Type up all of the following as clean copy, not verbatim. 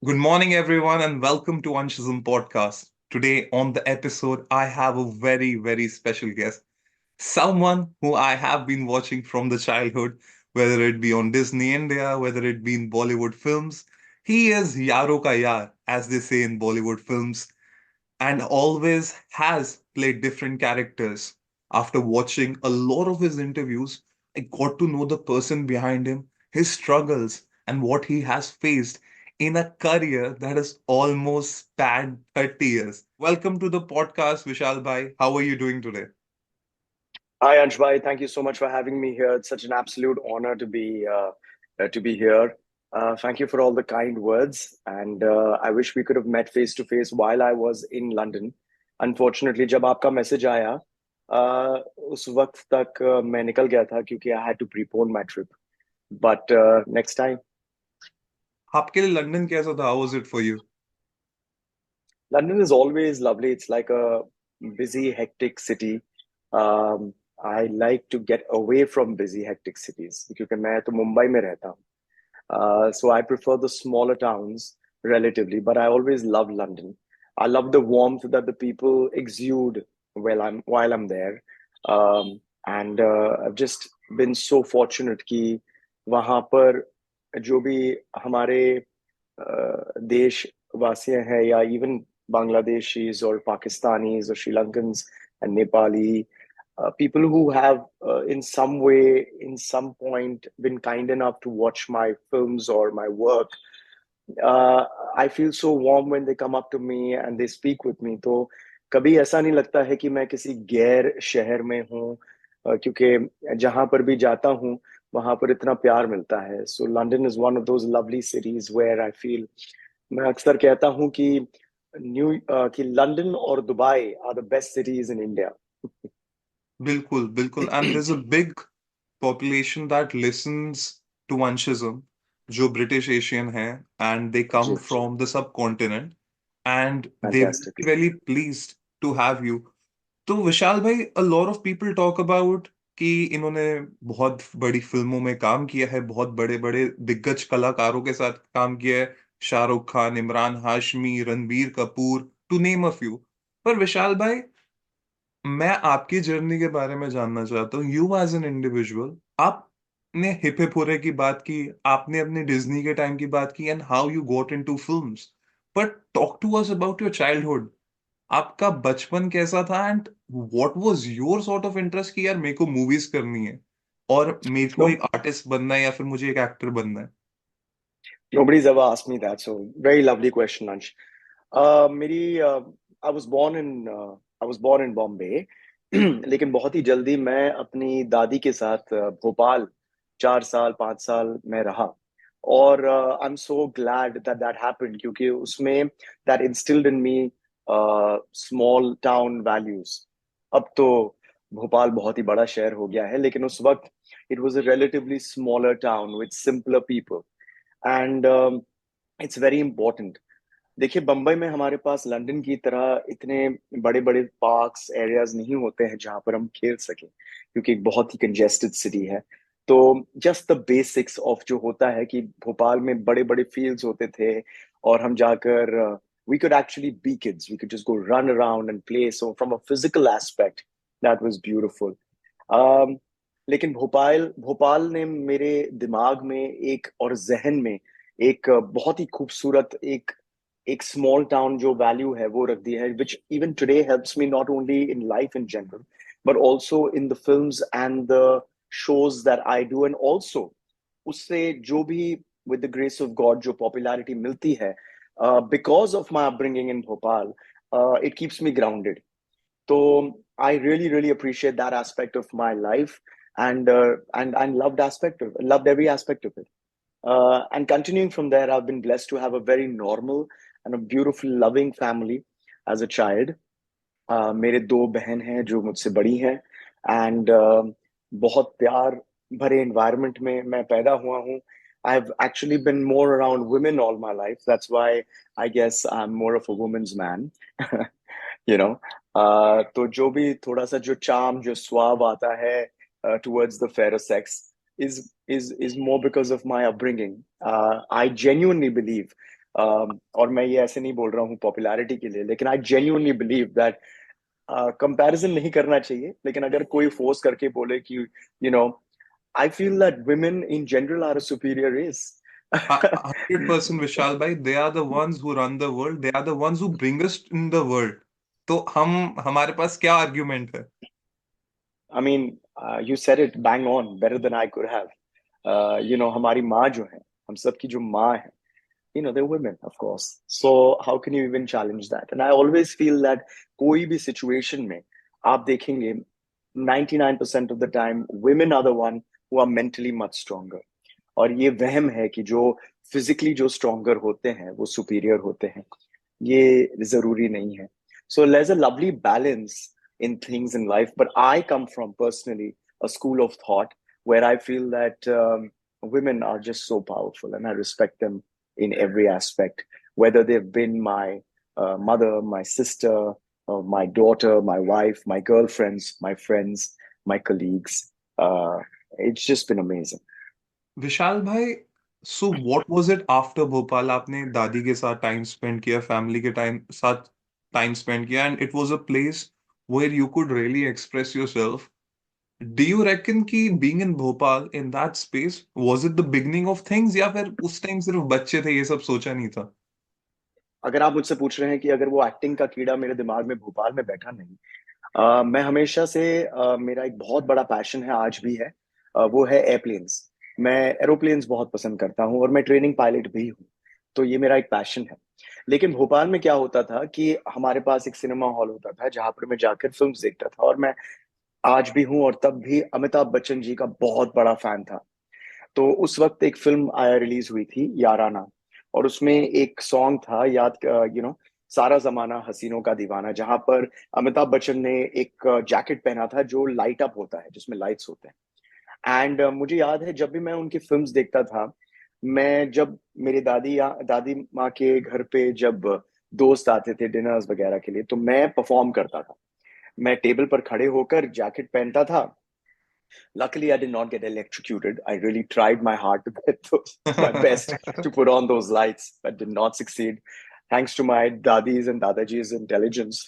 Good morning, everyone, and welcome to ANSHISM podcast. Today, on the episode, I have a very special guest. Someone who I have been watching from the childhood, whether it be on Disney India, whether it be in Bollywood films. He is Yaro Ka Yaar, as they say in Bollywood films, and always has played different characters. After watching a lot of his interviews, I got to know the person behind him, his struggles, and what he has faced in a career that has almost spanned 30 years. Welcome to the podcast, Vishal Bhai. How are you doing today? Hi, Anshbai. Thank you so much for having me here. It's such an absolute honor to be here. Thank you for all the kind words, and I wish we could have met face to face while I was in London. Unfortunately, जब आपका message आया, उस वक्त तक मैं निकल गया था क्योंकि I had to prepone my trip. But next time, आपके लिए लंदन कैसा था? How was it for you? London is always lovely. It's like a busy, hectic city. I like to get away from busy, hectic cities क्योंकि मैं तो मुंबई में रहता हूँ. So I prefer the smaller towns relatively, but I always love London. I love the warmth that the people exude while I'm there. I've just been so fortunate कि वहाँ पर जो भी हमारे देशवासी हैं या even Bangladeshis or Pakistanis or Sri Lankans and Nepali, people who have in some way, in some point, been kind enough to watch my films or my work. uh, I feel so warm when they come up to me and they speak with me. तो कभी ऐसा नहीं लगता है कि मैं किसी गैर शहर में हूँ, क्योंकि जहां पर भी जाता हूँ वहां पर इतना प्यार मिलता है. So London is one of those lovely cities where I feel. मैं अक्सर कहता हूँ कि लंदन और Dubai are the best cities in India. बिल्कुल, बिल्कुल. And there's a big population that listens to Anshism, जो British Asian हैं, and they come जी जी. from the subcontinent, and they will fantastic. be very pleased to have you. तो विशाल भाई, a lot of people talk about कि इन्होंने बहुत बड़ी फिल्मों में काम किया है, बहुत बड़े बड़े दिग्गज कलाकारों के साथ काम किया है, Shahrukh Khan, Imran Hashmi, Ranbir Kapoor, to name a few. पर विशाल भाई, मैं आपकी जर्नी के बारे में जानना चाहता हूँ. यू एज एन इंडिविजुअल, आपने हिप हिप हुर्रे की बात की, आपने अपने डिज्नी के टाइम की बात की, and how you got into films. But talk to us about your childhood. आपका बचपन कैसा था, and what was your sort of interest कि यार मेरे को मूवीज करनी है, और मेरे को नो, एक आर्टिस्ट बनना है, या फिर मुझे एक एक्टर बनना है. nobody's ever asked me that. So very lovely question, Ansh. मेरी I was born in I was born in Bombay. लेकिन बहुत ही जल्दी मैं अपनी दादी के साथ भोपाल 4 साल 5 साल में रहा. और I am so glad that that happened क्योंकि उसमें that instilled in me small town values. अब तो भोपाल बहुत ही बड़ा शहर हो गया है, लेकिन उस वक्त it was a relatively smaller town with simpler people. And it's very important. देखिए, बम्बई में हमारे पास लंदन की तरह इतने बड़े बड़े पार्क्स एरियाज नहीं होते हैं जहां पर हम खेल सकें, क्योंकि एक बहुत ही कंजेस्टेड सिटी है. तो जस्ट द बेसिक्स ऑफ जो होता है कि भोपाल में बड़े बड़े फील्ड्स होते थे और हम जाकर we could actually be kids, we could just go run around and play. So from a physical aspect that was beautiful. लेकिन भोपाल भोपाल ने मेरे दिमाग में एक और जहन में एक बहुत ही खूबसूरत एक स्मॉल टाउन जो वैल्यू है वो रख दी है, which even today helps me not only in life in general but also in the films and the shows that I do. And also उससे जो भी with the grace of God जो popularity मिलती है because of my upbringing in Bhopal, it keeps me grounded. So I really appreciate that aspect of my life, and loved every aspect of it. And continuing from there, I've been blessed to have a very normal and a beautiful, loving family as a child. मेरे दो बहन हैं जो मुझसे बड़ी हैं, and बहुत प्यार भरे एनवायरनमेंट में मैं पैदा हुआ हूँ. I've actually been more around women all my life. That's why I guess I'm more of a woman's man. you know. तो जो भी थोड़ा सा जो charm, जो स्वाब आता है towards the fairer sex is more because of my upbringing. I genuinely believe और मैं ये ऐसे नहीं बोल रहा हूँ पॉपुलैरिटी के लिए, लेकिन I genuinely believe that comparison नहीं करना चाहिए, लेकिन अगर कोई फोर्स करके बोले कि you know, I feel that women in general are a superior race. 100% Vishal भाई, they are the ones who run the world, they are the ones who bring us in the world. तो हम, हमारे पास क्या argument है? I mean, you said it bang on, better than I could have. हमारी माँ जो है, हम सबकी जो माँ है, they're women, of course. So how can you even challenge that? And I always feel that कोई भी situation में आप देखेंगे, 99% of the time, women are the one who are mentally much stronger. और ये वहम है कि जो फिजिकली जो स्ट्रोंगर होते हैं वो सुपीरियर होते हैं, ये जरूरी नहीं है. So there's a lovely balance in things in life, but I come from personally a school of thought where I feel that women are just so powerful, and I respect them in every aspect, whether they've been my mother, my sister, my daughter, my wife, my girlfriends, my friends, my colleagues. It's just been amazing. Vishal भाई, so what was it after Bhopal? आपने दादी के साथ time spend किया, family के time साथ time spend किया, and it was a place where you could really express yourself. Do you reckon कि being in Bhopal in that space was it the beginning of things, या फिर उस time सिर्फ बच्चे थे, ये सब सोचा नहीं था? अगर आप मुझसे पूछ रहे हैं कि अगर वो एक्टिंग का कीड़ा मेरे दिमाग में भोपाल में बैठा नहीं, मैं हमेशा से मेरा एक बहुत बड़ा पैशन है, आज भी है, वो है एयरप्लेन्स. मैं एरोप्लेन्स बहुत पसंद करता हूँ और मैं ट्रेनिंग पायलट भी हूँ. तो ये मेरा एक पैशन है. लेकिन भोपाल में क्या होता था कि हमारे पास एक सिनेमा हॉल होता था जहां पर मैं जाकर फिल्म्स देखता था, और मैं आज भी हूँ और तब भी अमिताभ बच्चन जी का बहुत बड़ा फैन था. तो उस वक्त एक फिल्म आया, रिलीज हुई थी, याराना. और उसमें एक सॉन्ग था, याद, सारा जमाना हसीनों का दीवाना, जहां पर अमिताभ बच्चन ने एक जैकेट पहना था जो लाइट अप होता है, जिसमें लाइट्स होते हैं. एंड मुझे याद है, जब भी मैं उनकी फिल्म्स देखता था, मैं जब मेरी दादी या दादी माँ के घर पे जब दोस्त आते थे डिनर्स वगैरह के लिए, तो मैं परफॉर्म करता था. मैं टेबल पर खड़े होकर जैकेट पहनता था. Luckily, I did not get electrocuted. I really tried my hard to get my best to put on those lights, but did not succeed. Thanks to my dadis and dadaji's intelligence.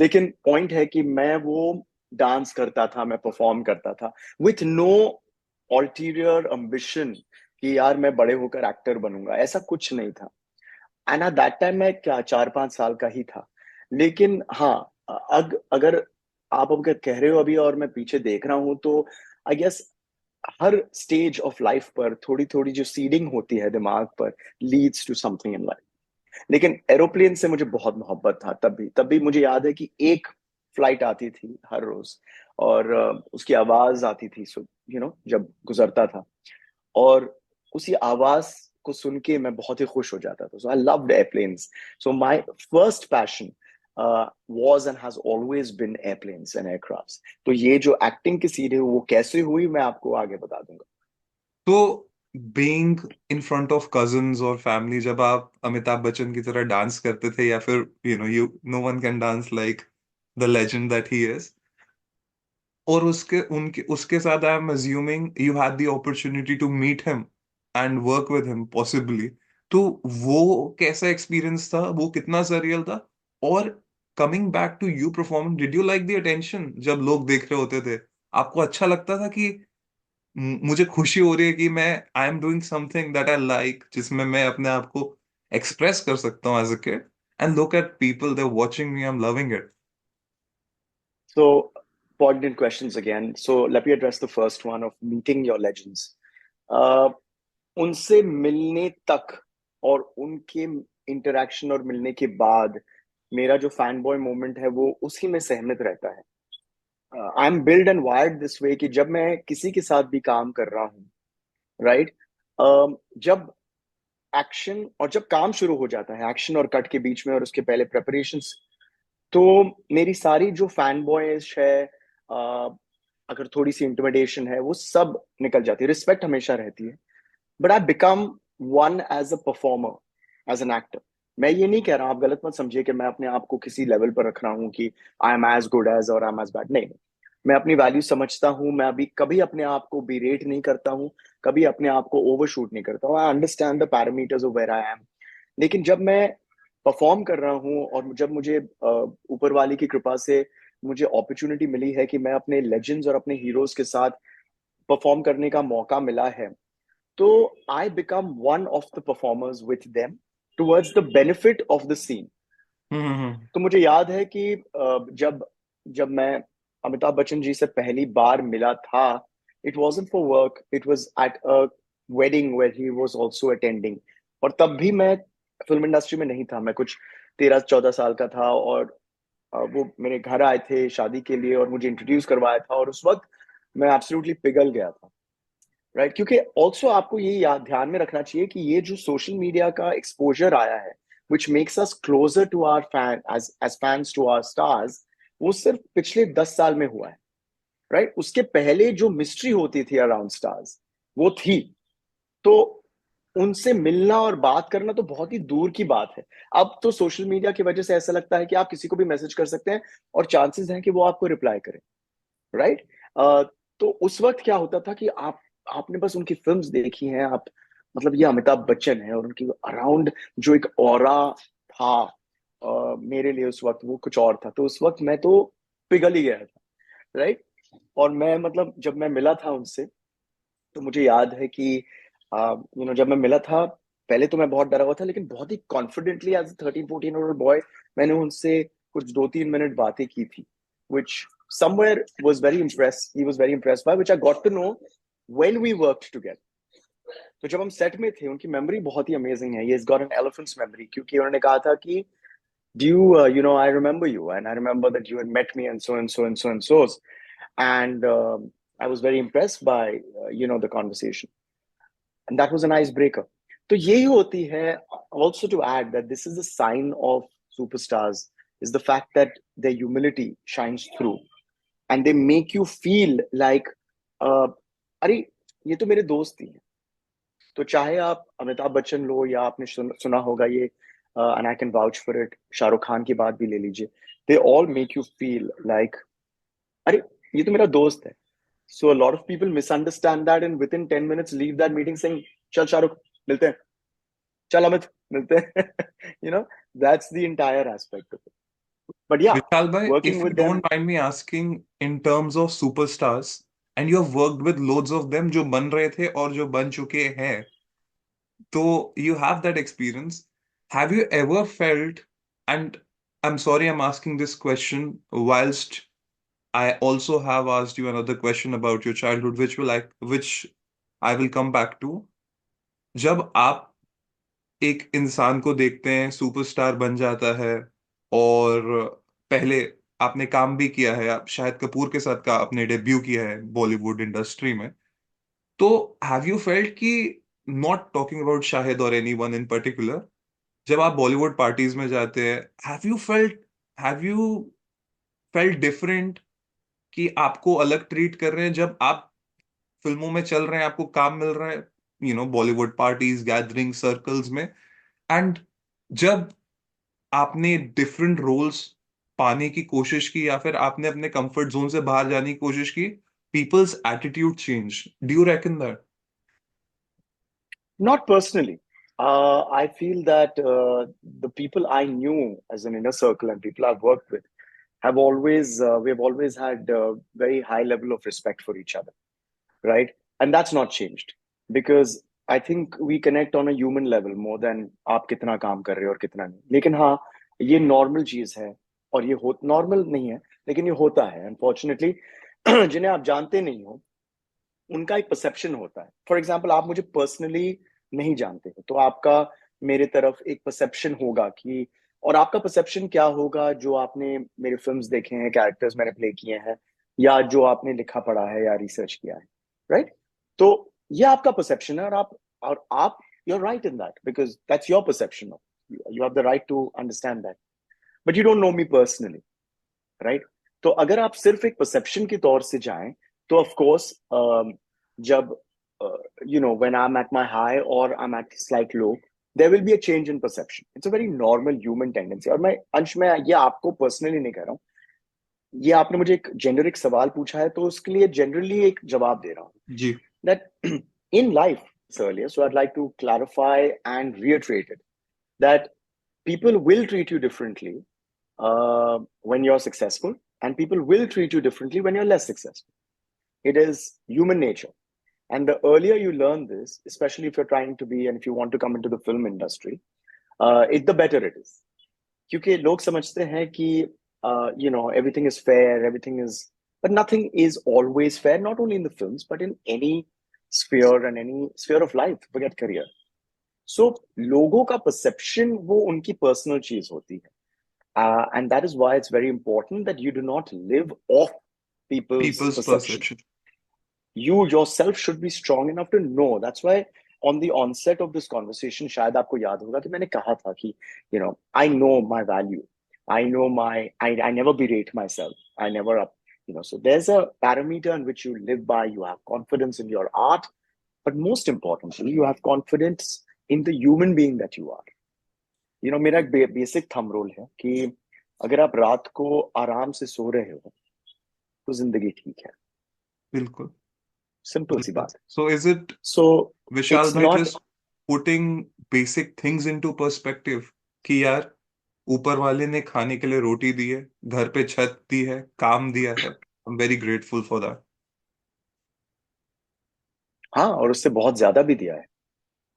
लेकिन point है कि मैं वो dance करता था, मैं perform करता था, विथ नो अल्टीरियर अम्बिशन कि यार मैं बड़े होकर एक्टर बनूंगा, ऐसा कुछ नहीं था. एंड एट दैट टाइम मैं क्या 4-5 साल का ही था. लेकिन हाँ, अगर आप अगर कह रहे हो अभी और मैं पीछे देख रहा हूं, तो आई गेस हर स्टेज ऑफ लाइफ पर थोड़ी थोड़ी जो सीडिंग होती है दिमाग पर leads to something in life. लेकिन एरोप्लेन से मुझे बहुत मोहब्बत था. तब भी मुझे याद है कि एक फ्लाइट आती थी हर रोज, और उसकी आवाज आती थी, जब गुजरता था, और उसी आवाज को सुन के मैं बहुत ही खुश हो जाता था. So I loved airplanes. So my first passion was and has always been airplanes and aircrafts. तो ये जो एक्टिंग की सीढ़ी है वो कैसे हुई, मैं आपको आगे बता दूंगा. तो being in front of cousins और फैमिली, जब आप अमिताभ बच्चन की तरह डांस करते थे, या फिर you know one can dance like the legend that he is, और उसके साथ I am assuming you had the opportunity to meet him and work with him possibly. तो वो कैसा एक्सपीरियंस था, वो कितना सरियल था? और coming back to you performing, did you like the attention जब लोग देख रहे होते थे? आपको अच्छा लगता था कि मुझे खुशी हो रही है कि मैं I am doing something that I like, जिसमें मैं अपने आप को एक्सप्रेस कर सकता हूँ as a kid, and look at people, they are watching me, I am loving it? So, poignant questions again. So, let me address the first one of meeting your legends. Uh, उनसे मिलने तक और उनके interaction और मिलने के बाद मेरा जो फैन बॉय मोमेंट है वो उसी में सहमत रहता है. I am build and wired this way कि जब मैं किसी के साथ भी काम कर रहा हूँ, राइट, जब एक्शन और जब काम शुरू हो जाता है, एक्शन और कट के बीच में और उसके पहले प्रेपरेशंस, तो मेरी सारी जो फैन बॉयज है, अगर थोड़ी सी इंटिमिडेशन है, वो सब निकल जाती है. रिस्पेक्ट हमेशा रहती है, but I become one as a performer, as an actor. मैं ये नहीं कह रहा हूं, आप गलत मत समझिए कि मैं अपने आप को किसी लेवल पर रख रहा हूँ कि I am as good as और आई एम एज बैड. नहीं, मैं अपनी वैल्यू समझता हूँ. मैं अभी कभी अपने आप को बिरेट नहीं करता हूँ, कभी अपने आप को ओवरशूट नहीं करता हूँ. I understand the parameters of where I am. लेकिन जब मैं परफॉर्म कर रहा हूँ और जब मुझे ऊपर वाले की कृपा से मुझे अपॉर्चुनिटी मिली है कि मैं अपने लेजेंड्स और अपने हीरोज के साथ परफॉर्म करने का मौका मिला है, तो I become one of the performers with them towards the benefit of the scene. Hmm. तो मुझे याद है कि जब जब मैं अमिताभ बच्चन जी से पहली बार मिला था, it wasn't for work, it was at a wedding where he was also attending. और तब भी मैं फिल्म इंडस्ट्री में नहीं था, मैं कुछ 13-14 साल का था। और वो मेरे घर आए थे शादी के लिए और मुझे इंट्रोड्यूस करवाया था, और उस वक्त मैं एब्सोल्युटली पिघल गया था। राइट, क्योंकि ऑल्सो आपको ये याद ध्यान में रखना चाहिए कि ये जो सोशल मीडिया का एक्सपोजर आया है, which makes us closer to our fan as fans to our stars, वो सिर्फ पिछले 10 साल में हुआ है। राइट, उसके पहले जो मिस्ट्री होती थी अराउंड स्टार्स, वो थी। तो उनसे मिलना और बात करना तो बहुत ही दूर की बात है। अब तो सोशल मीडिया की वजह से ऐसा लगता है कि आप किसी को भी मैसेज कर सकते हैं और चांसेस हैं कि वो आपको रिप्लाई करे। राइट। तो उस वक्त क्या होता था कि आपने बस उनकी फिल्म्स देखी हैं, आप मतलब ये अमिताभ बच्चन है और उनकी अराउंड जो एक ऑरा था, मेरे लिए उस वक्त वो कुछ और था। तो उस वक्त मैं तो पिघल ही गया था। राइट। और मैं मतलब जब मैं मिला था उनसे, तो मुझे याद है कि जब मैं मिला था, पहले तो मैं बहुत डरा हुआ था, लेकिन बहुत ही कॉन्फिडेंटली एज 13-14 बॉय मैंने उनसे कुछ 2-3 मिनट बातें की थी, which somewhere was very impressed, he was very impressed by, which I got to know when we worked together. तो जब हम सेट में थे, उनकी मेमोरी बहुत ही अमेजिंग है, ये गॉट एन एलिफेंट्स मेमोरी, क्योंकि उन्होंने कहा था कि do you I remember you, and I remember that you had met me and so and so and so and so, and I was very impressed by the conversation, and that was an icebreaker. तो यही होती है, also to add that this is a sign of superstars, is the fact that their humility shines through, and they make you feel like uh, अरे ये तो मेरे दोस्त ही हैं। तो चाहे आप अमिताभ बच्चन लो, या आपने सुना होगा ये, and I can vouch for it, Shahrukh Khan की बात भी ले लीजिए, they all make you feel like अरे ये तो मेरा दोस्त है। So a lot of people misunderstand that and within 10 minutes leave that meeting saying, चल शाहरुख मिलते हैं, चल अमित मिलते हैं। you know, that's the entire aspect of it. But yeah, Vishal bhai, working if you with them, don't mind me asking, in terms of superstars, and you have worked with loads of them जो बन रहे थे और जो बन चुके हैं, तो you have that experience. Have you ever felt, and I'm sorry I'm asking this question whilst I also have asked you another question about your childhood, which I will come back to. जब आप एक इंसान को देखते हैं superstar बन जाता है, और पहले आपने काम भी किया है, आप शायद कपूर के साथ का आपने डेब्यू किया है बॉलीवुड इंडस्ट्री में, तो हैव यू फेल्ट कि, नॉट टॉकिंग अबाउट शाहिद और एनी वन इन पर्टिकुलर, जब आप बॉलीवुड पार्टीज में जाते हैं, हैव यू फेल्ट डिफरेंट, कि आपको अलग ट्रीट कर रहे हैं जब आप फिल्मों में चल रहे हैं, आपको काम मिल रहा है, बॉलीवुड पार्टीज गैदरिंग सर्कल्स में, एंड जब आपने डिफरेंट रोल्स पाने की कोशिश की, या फिर आपने अपने कंफर्ट जोन से बाहर जाने की कोशिश की, people's attitude change, do you reckon that? not personally. I feel that the people I knew as an inner circle and people I've worked with have always, we have always had a very high level of respect for each other, right? And that's not changed because I think we connect on a human level more than आप कितना काम कर रहे हो और कितना नहीं। लेकिन हाँ, ये नॉर्मल चीज है, और ये हो नॉर्मल नहीं है, लेकिन ये होता है अनफॉर्चुनेटली। जिन्हें आप जानते नहीं हो, उनका एक परसेप्शन होता है। फॉर एग्जाम्पल, आप मुझे पर्सनली नहीं जानते हो, तो आपका मेरे तरफ एक परसेप्शन होगा कि, और आपका परसेप्शन क्या होगा, जो आपने मेरे फिल्म्स देखे हैं, कैरेक्टर्स मैंने प्ले किए हैं, या जो आपने लिखा पढ़ा है या रिसर्च किया है। राइट। तो ये आपका परसेप्शन है, और आप you are right in that because that's your perception of, you have the right to understand that, but you don't know me personally. Right. तो अगर आप सिर्फ एक परसेप्शन के तौर से जाएं, तो ऑफ कोर्स जब when I'm at my high or I'm at slight low, there will be a change in perception. It's a very normal human tendency. और मैं अंश में ये आपको पर्सनली नहीं कह रहा हूँ, ये आपने मुझे एक जेनरिक सवाल पूछा है, तो उसके लिए जनरली एक जवाब दे रहा हूँ। जी। That in life, earlier, so I'd like to clarify and reiterate it. that people will treat you differently when you're successful, and people will treat you differently when you're less successful. It is human nature. And the earlier you learn this, especially if you're trying to be and if you want to come into the film industry, the better it is. क्योंकि लोग समझते हैं कि everything is fair, everything is, but nothing is always fair, not only in the films but in any sphere and any sphere of life, forget career. So लोगों का perception वो उनकी personal चीज होती है. And that is why it's very important that you do not live off people's People's perception. perception. You yourself should be strong enough to know. That's why on the onset of this conversation, शायद आपको याद होगा कि मैंने कहा था कि, I know my value. I know I never berate myself. I never so there's a parameter in which you live by. You have confidence in your art, but most importantly, you have confidence in the human being that you are. मेरा एक basic thumb rule है कि अगर आप रात को आराम से सो रहे हो तो जिंदगी ठीक है. बिल्कुल. सिंपल सी बात है. So is it, So Vishal it's bhai, not. just putting basic things into perspective कि यार ऊपर वाले ने खाने के लिए रोटी दी है, घर पे छत दी है, काम दिया है. I'm very grateful for that. हाँ, और उससे बहुत ज्यादा भी दिया है,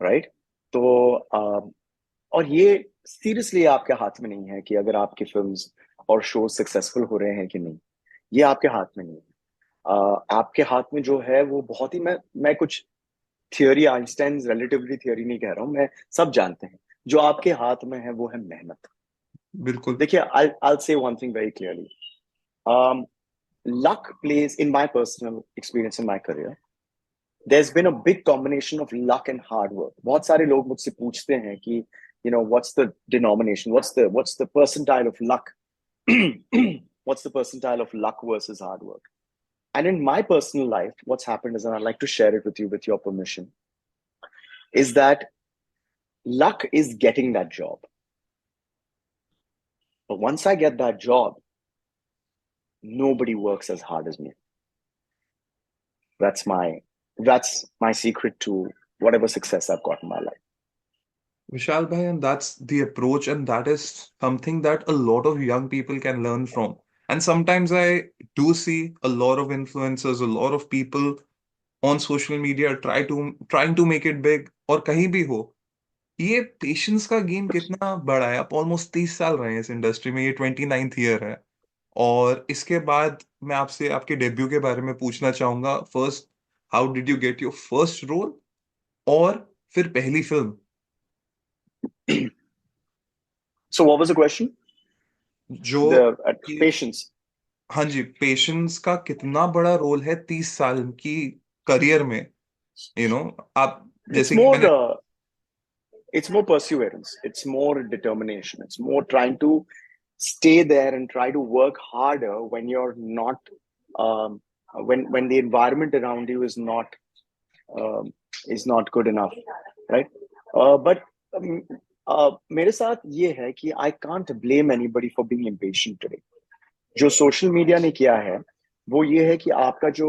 राइट. तो और ये सीरियसली आपके हाथ में नहीं है कि अगर आपकी फिल्म्स और शोज सक्सेसफुल हो रहे हैं कि नहीं. ये आपके हाथ में नहीं है. आपके हाथ में जो है वो बहुत ही, मैं कुछ थियोरी, आइंस्टाइन रिलेटिविटी थियोरी नहीं कह रहा हूं मैं. सब जानते हैं जो आपके हाथ में है वो है मेहनत. बिल्कुल. देखिए, I'll say one thing very clearly. Luck plays, in my personal experience in my career, there's been a big combination of luck and hard work. बहुत सारे लोग मुझसे पूछते हैं कि what's the denomination, what's the percentile of luck, what's the percentile of luck versus hard work. And in my personal life, what's happened is, and I'd like to share it with you with your permission, is that luck is getting that job. But once I get that job, nobody works as hard as me. That's my secret to whatever success I've got in my life. Vishal bhai, and that's the approach, and that is something that a lot of young people can learn from. And sometimes I do see a lot of influencers, a lot of people on social media trying to make it big, और कहीं भी हो, ये patience का game कितना बड़ा है. आप ऑलमोस्ट 30 साल रहे हैं इस इंडस्ट्री में, ये 29th ईयर है. और इसके बाद मैं आपसे आपके डेब्यू के बारे में पूछना चाहूंगा. First, how did you get your first role, और फिर पहली film So what was the question? जो The कि, patience. हाँ जी, पेशेंस का कितना बड़ा रोल है 30 साल की करियर में. आप It's जैसे कि more मैंने. it's more perseverance. It's more determination. It's more trying to stay there and try to work harder when you're not um, when the environment around you um, is not good enough, right? But मेरे साथ ये है कि I can't blame anybody for being impatient today. जो social media ने किया है वो ये है कि आपका जो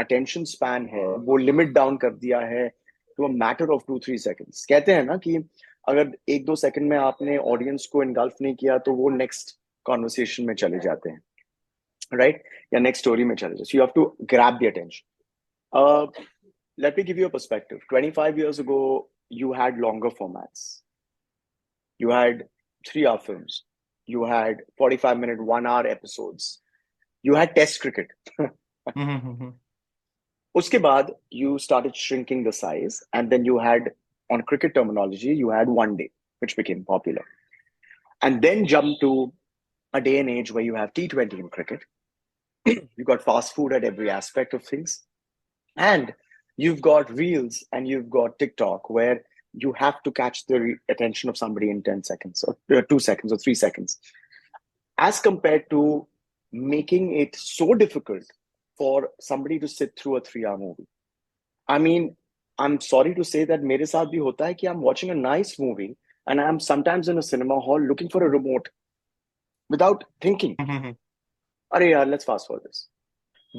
अटेंशन स्पैन है वो लिमिट डाउन कर दिया है to a matter of 2-3 seconds. कहते हैं ना कि अगर 1-2 सेकंड में आपने ऑडियंस को इनगल्फ नहीं किया तो वो नेक्स्ट कॉन्वर्सेशन में चले जाते हैं, राइट, या नेक्स्ट स्टोरी में चले जाते. So you have to grab the attention. Let me give you a perspective. 25 years ago, you had longer formats. You had 3-hour films. You had 45-minute, 1-hour episodes. You had test cricket. Uske baad, you started shrinking the size, and then you had, on cricket terminology, you had one day, which became popular. And then jump to a day and age where you have T20 in cricket. You've got fast food at every aspect of things. And you've got Reels and you've got TikTok, where you have to catch the attention of somebody in 10 seconds or 2 seconds or 3 seconds, as compared to making it so difficult for somebody to sit through a 3-hour movie. I mean, I'm sorry to say that मेरे साथ भी होता है कि I'm watching a nice movie and I'm sometimes in a cinema hall looking for a remote without thinking. Arey yaar, let's fast forward this.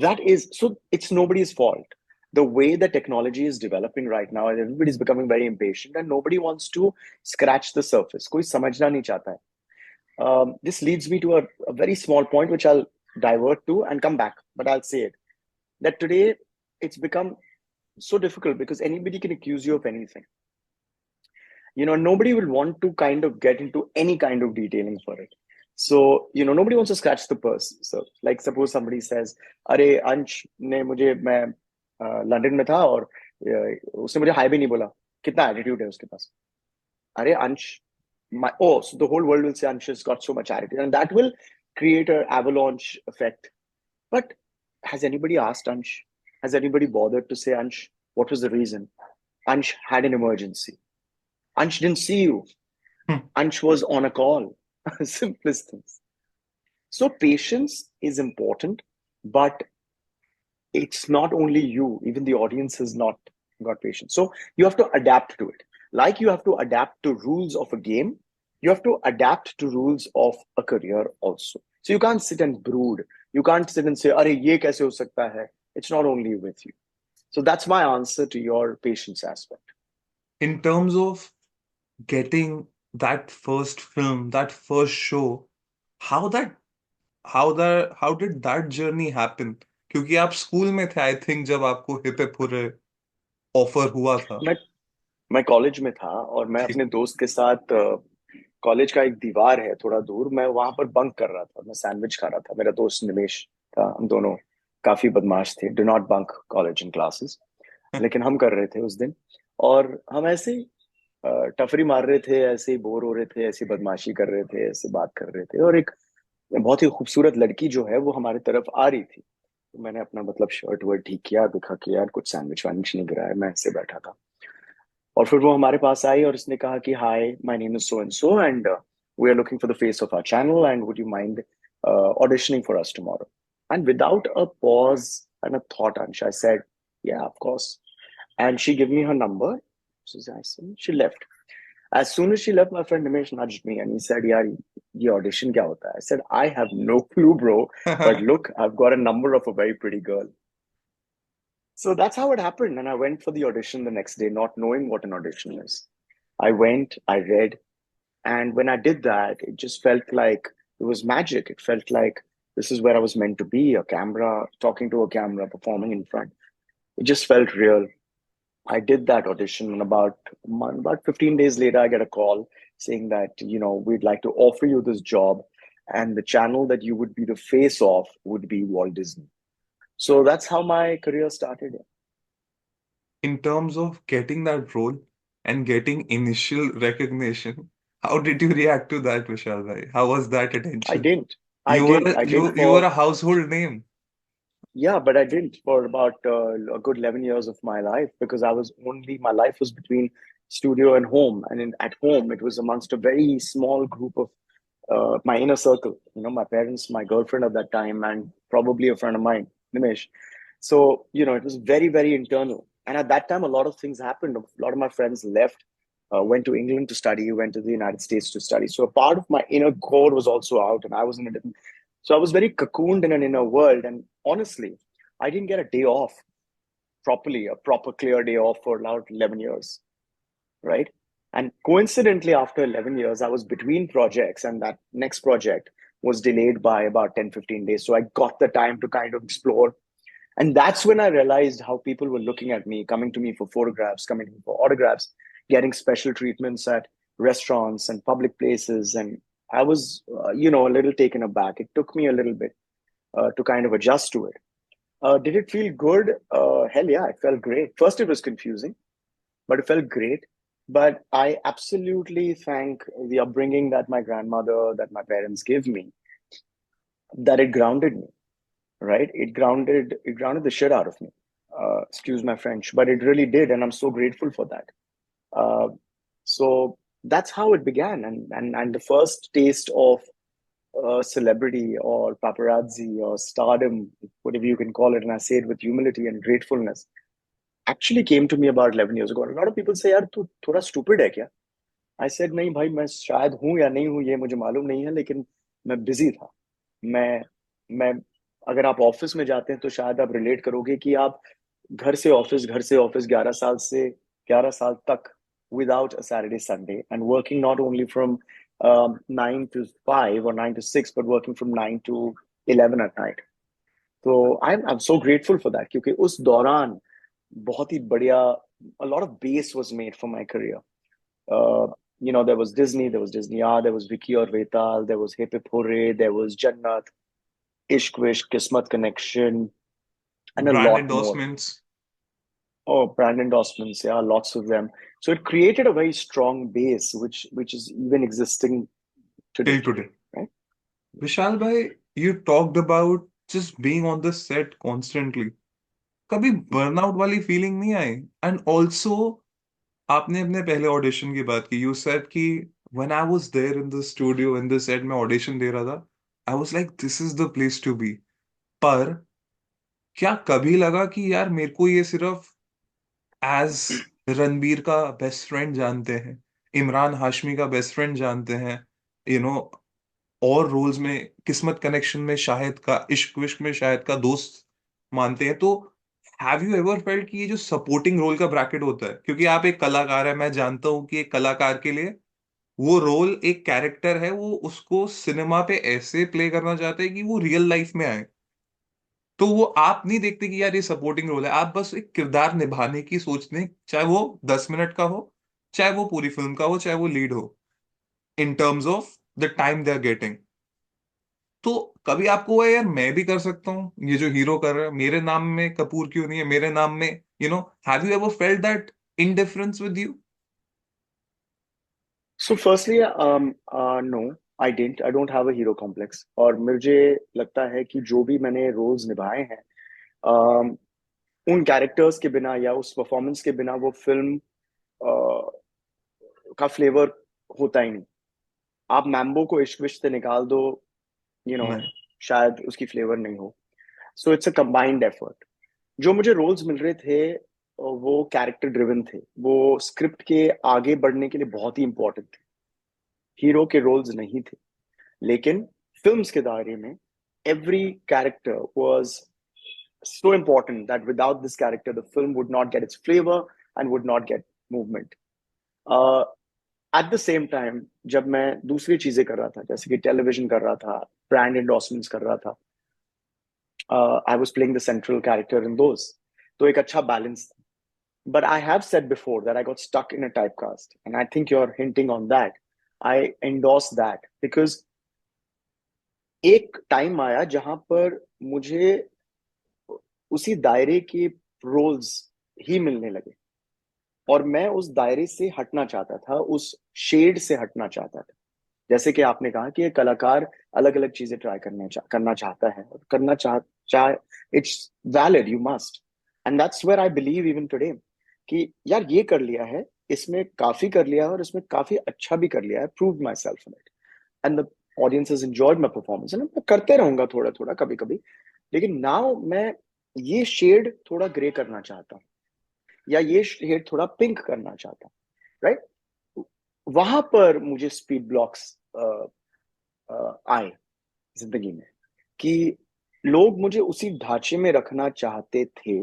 That is, so it's nobody's fault. The way the technology is developing right now, and everybody's becoming very impatient, and nobody wants to scratch the surface. कोई समझना नहीं चाहता है. This leads me to a very small point, which I'll divert to and come back, but I'll say it. That today it's become so difficult because anybody can accuse you of anything. Nobody will want to kind of get into any kind of detailing for it. So, nobody wants to scratch the purse. So, like, suppose somebody says, अरे अंश ने मुझे मैं London में था और उसने मुझे हाय भी नहीं बोला. कितना एटीट्यूड है उसके पास. अरे अंश so the whole world will say Ansh has got so much attitude, and that will create an avalanche effect. But has anybody asked Ansh? Has anybody bothered to say, Ansh, what was the reason? Ansh had an emergency. Ansh didn't see you. Ansh was on a call. Simplest things. So patience is important, but it's not only you, even the audience has not got patience. So you have to adapt to it. Like you have to adapt to rules of a game, you have to adapt to rules of a career also. So you can't sit and brood. You can't sit and say, "Arey, ye kaise ho sakta hai?" It's not only with you. So that's my answer to your patience aspect. In terms of getting that first film, that first show, how that how did that journey happen? क्योंकि आप school में थे, I think, जब आपको hip hip hurray offer हुआ था. मैं मैं कॉलेज में था और मैं ठीक. अपने दोस्त के साथ कॉलेज का एक दीवार है थोड़ा दूर, मैं वहां पर बंक कर रहा था. मैं सैंडविच खा रहा था. मेरा दोस्त निमेश था. हम दोनों काफी बदमाश थे. Do not bunk college in classes. लेकिन हम कर रहे थे उस दिन. और हम ऐसे ही टफरी मार रहे थे, ऐसे ही बोर हो रहे थे, ऐसे बदमाशी कर रहे थे, ऐसे बात कर रहे थे. और एक बहुत ही खूबसूरत लड़की जो है वो हमारी तरफ आ रही थी. तो मैंने अपना मतलब शर्ट वर्ट ठीक किया, दिखा कि यार कुछ सैंडविच वैंडविच नहीं गिरा है. मैं ऐसे बैठा था. और फिर वो हमारे पास आई और उसने कहा कि hi, my name is so and so, and we are looking for the face of our channel, and would you mind auditioning for us tomorrow? And without a pause and a thought, Ansha, I said, yeah, of course. And she gave me her number. So I said, she left. As soon as she left, my friend Nimesh nudged me and he said, yaar, ye audition kya hota hai? I said, I have no clue, bro. But look, I've got a number of a very pretty girl. So that's how it happened. And I went for the audition the next day, not knowing what an audition is. I went, I read, and when I did that, it just felt like it was magic. It felt like this is where I was meant to be, a camera, talking to a camera, performing in front. It just felt real. I did that audition, and about 15 days later, I get a call saying that, we'd like to offer you this job, and the channel that you would be the face of would be Walt Disney. So that's how my career started. In terms of getting that role and getting initial recognition, how did you react to that, Vishal bhai? How was that I attention? didn't. I You were didn't. I didn't you were for a household name. Yeah, but I didn't for about a good 11 years of my life, because my life was between studio and home, and at home it was amongst a very small group of my inner circle. My parents, my girlfriend at that time, and probably a friend of mine, Nimesh. So it was very very internal, and at that time a lot of things happened. A lot of my friends left, went to England to study, went to the United States to study. So a part of my inner core was also out, and I was in a different. So I was very cocooned in an inner world, and honestly, I didn't get a day off properly, a proper clear day off for about 11 years, right? And coincidentally, after 11 years, I was between projects, and that next project was delayed by about 10, 15 days. So I got the time to kind of explore. And that's when I realized how people were looking at me, coming to me for photographs, coming to me for autographs, getting special treatments at restaurants and public places. And I was, a little taken aback. It took me a little bit to kind of adjust to it. Did it feel good? Hell yeah, it felt great. First, it was confusing, but it felt great. But I absolutely thank the upbringing that my grandmother, that my parents gave me, that it grounded me, right? It grounded the shit out of me. Excuse my French, but it really did, and I'm so grateful for that. Uh, so that's how it began, and the first taste of celebrity or paparazzi or stardom, whatever you can call it, and I say it with humility and gratefulness, actually came to me about 11 years ago. And a lot of people say, यार तू थोड़ा stupid है क्या? I said, नहीं भाई, मैं शायद हूँ या नहीं हूँ ये मुझे मालूम नहीं है, लेकिन मैं busy था. मैं मैं अगर आप ऑफिस में जाते हैं तो शायद आप रिलेट करोगे कि आप घर से ऑफिस 11 साल से 11 साल तक without a Saturday Sunday and working not only from 9 to 5 or 9 to 6 but working from 9 to 11 at night. तो I'm so grateful for that क्योंकि उस दौरान बहुत ही बढ़िया a lot of base was made for my career. uh, there was Disney R, there was Vicky or Vetal, there was Hip Hurray, there was Jannat, Ishq Vishk, Kismat Connection, and a brand lot more. Endorsements Oh, brand endorsements, yeah, lots of them. So it created a very strong base, which is even existing today, till today. right? विशाल भाई, you talked about just being on the set constantly. कभी burnout वाली feeling नहीं आई? And also आपने अपने पहले audition की बात की. यू सेड कि when I was there in the studio in the set में ऑडिशन दे रहा था, I was like this is the place to be. पर क्या कभी लगा कि यार मेरे को ये सिर्फ एज रणबीर का बेस्ट फ्रेंड जानते हैं, इमरान हाशमी का बेस्ट फ्रेंड जानते हैं, यू नो, और रोल्स में किस्मत कनेक्शन में शाहिद का, इश्क विश्क में शाहिद का दोस्त मानते हैं, तो हैव यू एवर फेल्ट कि ये जो सपोर्टिंग रोल का ब्रैकेट होता है, क्योंकि आप एक कलाकार है, मैं जानता हूं कि एक कलाकार के लिए वो रोल एक कैरेक्टर है, वो उसको सिनेमा पे ऐसे प्ले करना चाहते हैं कि वो रियल लाइफ में आए. तो वो आप नहीं देखते कि यार ये सपोर्टिंग रोल है, आप बस एक किरदार निभाने की सोचते हैं, चाहे वो 10 मिनट का हो, चाहे वो पूरी फिल्म का हो, चाहे वो लीड हो, in terms of the time they are getting. तो कभी आपको हुआ यार मैं भी कर सकता हूँ ये जो हीरो कर रहा है, मेरे नाम में कपूर क्यों नहीं है, मेरे नाम में, have you ever felt that indifference with you? So firstly, no, I didn't. I don't have a hero complex. और मुझे लगता है कि जो भी मैंने रोल्स निभाए हैं, um, उन कैरेक्टर्स के बिना या उस परफॉर्मेंस के बिना वो फिल्म का फ्लेवर होता ही नहीं. आप मैम्बो को इश्क विश्क से निकाल दो, यू नो नहीं. शायद उसकी फ्लेवर नहीं हो. So it's a combined effort. जो मुझे रोल्स मिल रहे थे वो कैरेक्टर ड्रिवन थे, वो स्क्रिप्ट के आगे बढ़ने के लिए बहुत ही इंपॉर्टेंट थे. हीरो के रोल्स नहीं थे, लेकिन फिल्म्स के दायरे में every character was so important that without this character the film would not get its flavor and would not get movement. uh, at the same time जब मैं दूसरी चीजें कर रहा था, जैसे कि टेलीविजन कर रहा था, ब्रांड एंडोर्समेंट्स कर रहा था, I was playing the central character in those, तो एक अच्छा बैलेंस था. But I have said before that I got stuck in a typecast, and I think you're hinting on that. I endorse that because एक time आया जहां पर मुझे उसी दायरे के रोल्स ही मिलने लगे और मैं उस दायरे से हटना चाहता था, उस शेड से हटना चाहता था. जैसे कि आपने कहा कि एक कलाकार अलग अलग चीजें ट्राई करना चाहता है और चाह it's valid, you must. And that's where I believe even today कि यार ये कर लिया है, इसमें काफी कर लिया है और इसमें काफी अच्छा भी कर लिया है, prove my self in it, and the audience has enjoyed my performance. And मैं करते रहूंगा थोड़ा थोड़ा कभी कभी, लेकिन नाउ मैं ये शेड थोड़ा ग्रे करना चाहता हूँ या ये शेड थोड़ा पिंक करना चाहता हूँ, राइट? वहां पर मुझे स्पीड ब्लॉक्स आए जिंदगी में कि लोग मुझे उसी ढांचे में रखना चाहते थे,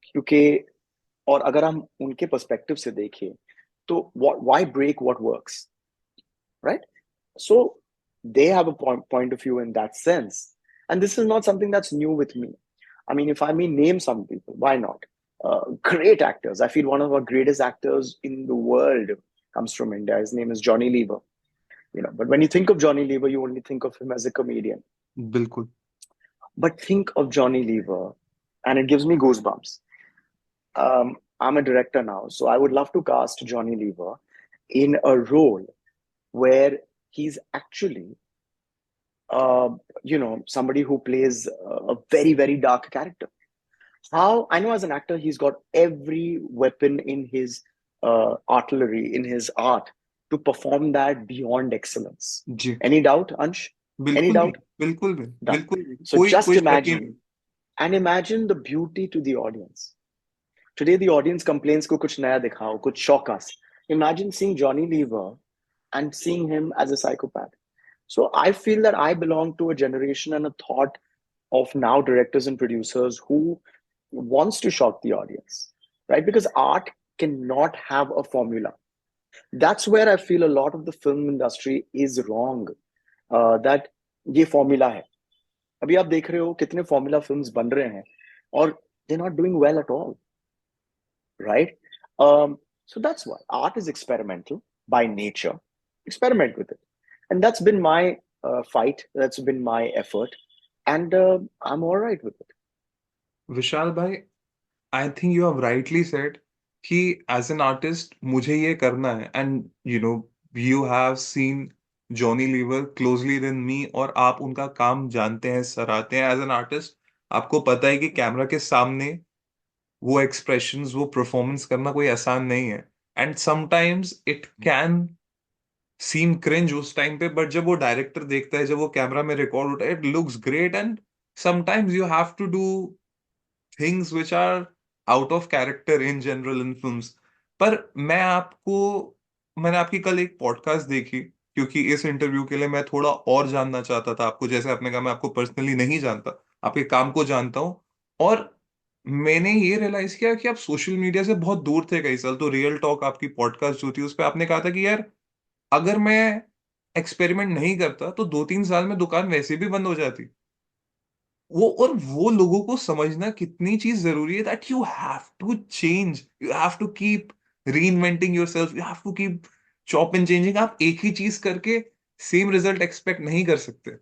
क्योंकि और अगर हम उनके पर्सपेक्टिव से देखें तो why break what works, right? So they have a point of view in that sense, and this is not something that's new with me. I mean, if I may name some people, why not? Great actors. I feel one of our greatest actors in the world comes from India. His name is Johnny Lever. But when you think of Johnny Lever, you only think of him as a comedian. बिल्कुल. But think of Johnny Lever, and it gives me goosebumps. I'm a director now, so I would love to cast Johnny Lever in a role where he's actually, somebody who plays a very, very dark character. How I know as an actor, he's got every weapon in his artillery, in his art, to perform that beyond excellence. जी. Any doubt, Ansh? Any बिल्कुल भी. doubt? बिल्कुल भी. Done. बिल्कुल भी. So कोई just कोई शक ही नहीं. imagine, and imagine the beauty to the audience. Today, the audience complains, "Ko kuch naya dikhao, kuch shock us." Imagine seeing Johnny Lever and seeing him as a psychopath. So I feel that I belong to a generation and a thought of now directors and producers who wants to shock the audience, right? Because art cannot have a formula. That's where I feel a lot of the film industry is wrong. That ये formula है. अभी आप देख रहे हो कितने formula films बन रहे हैं और they're not doing well at all, right? So that's why art is experimental by nature. Experiment with it, and that's been my fight. That's been my effort, and I'm all right with it. Vishal भाई, I think you have rightly said कि as an artist मुझे ये करना है, and you have seen Johnny Lever closely than me, और आप उनका काम जानते हैं, सराहते हैं एज एन आर्टिस्ट। आपको पता है कि कैमरा के सामने वो एक्सप्रेशंस, वो परफॉर्मेंस करना कोई आसान नहीं है, and sometimes it can seem cringe उस टाइम पे, बट जब वो डायरेक्टर देखता है, जब वो कैमरा में रिकॉर्ड होता है, it looks great. And sometimes you have to do things which are out of character in general in films. पर मैंने आपकी कल एक पॉडकास्ट देखी, क्योंकि इस इंटरव्यू के लिए मैं थोड़ा और जानना चाहता था आपको। जैसे आपने कहा, मैं आपको पर्सनली नहीं जानता, आपके काम को जानता हूँ। और मैंने ये रियलाइज किया कि आप सोशल मीडिया से बहुत दूर थे कई साल। तो रियल टॉक आपकी पॉडकास्ट जो थी, उस पर आपने कहा था कि यार, अगर मैं एक्सपेरिमेंट नहीं करता तो 2-3 साल में दुकान वैसे भी बंद हो जाती। वो लोगों को समझना कितनी चीज जरूरी है, that you have to change, you have to keep reinventing yourself, you have to keep chop and changing. आप एक ही चीज करके सेम रिजल्ट एक्सपेक्ट नहीं कर सकते।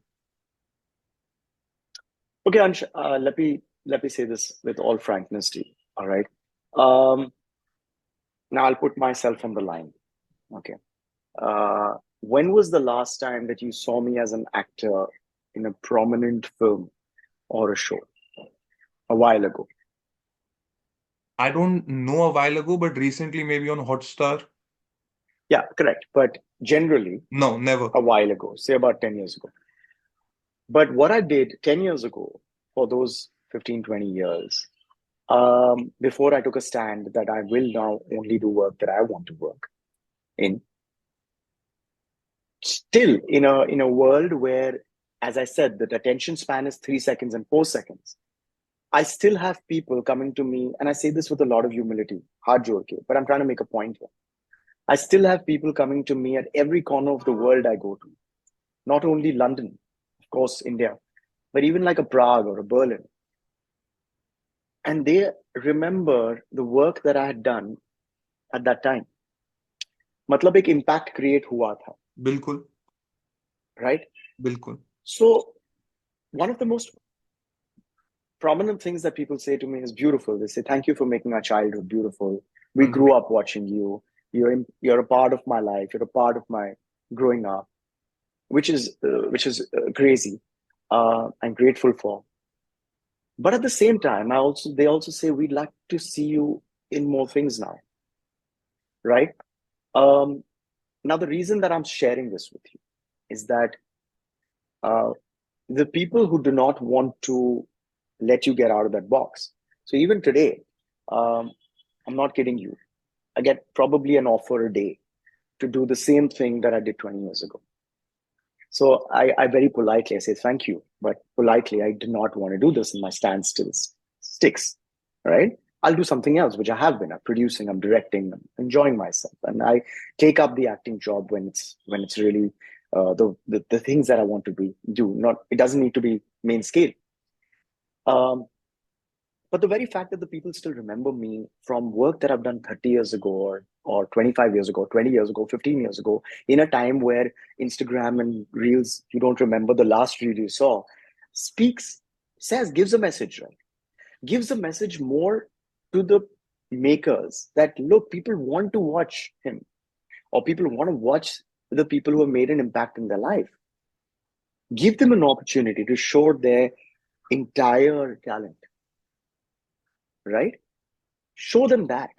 Okay, Ansh, let me say this with all frankness to you. All right. Um, Now I'll put myself on the line. Okay. When was the last time that you saw me as an actor in a prominent film or a show? A while ago. I don't no, a while ago, but recently maybe on Hotstar. Yeah, correct. But generally, No, never. a while ago, say about 10 years ago. But what I did 10 years ago for those 15, 20 years, before I took a stand that I will now only do work that I want to work in, still in a world where, as I said, the attention span is 3 seconds and 4 seconds, I still have people coming to me, and I say this with a lot of humility, hard joke, but I'm trying to make a point here. I still have people coming to me at every corner of the world I go to, not only London, of course, India, but even like a Prague or a Berlin. And they remember the work that I had done at that time. मतलब एक impact create हुआ था, बिल्कुल। right? बिल्कुल। So one of the most prominent things that people say to me is beautiful. They say, "Thank you for making our childhood beautiful. We grew up watching you. You're a part of my life. You're a part of my growing up," which is crazy. I'm grateful for. But at the same time, they also say we'd like to see you in more things now, right? Um, Now the reason that I'm sharing this with you is that uh, the people who do not want to let you get out of that box. So even today, um, I'm not kidding you. I get probably an offer a day to do the same thing that I did 20 years ago. So I very politely I say thank you, but politely I do not want to do this, and my stand still sticks. Right? I'll do something else, which I have been. I'm producing, I'm directing, I'm enjoying myself, and I take up the acting job when it's really the things that I want to do. Not it doesn't need to be main scale. Um, but the very fact that the people still remember me from work that I've done 30 years ago or 25 years ago, 20 years ago, 15 years ago, in a time where Instagram and Reels, you don't remember the last reel you saw, gives a message, right? Gives a message more to the makers that look, people want to watch him, or people want to watch the people who have made an impact in their life. Give them an opportunity to show their entire talent, right? Show them that.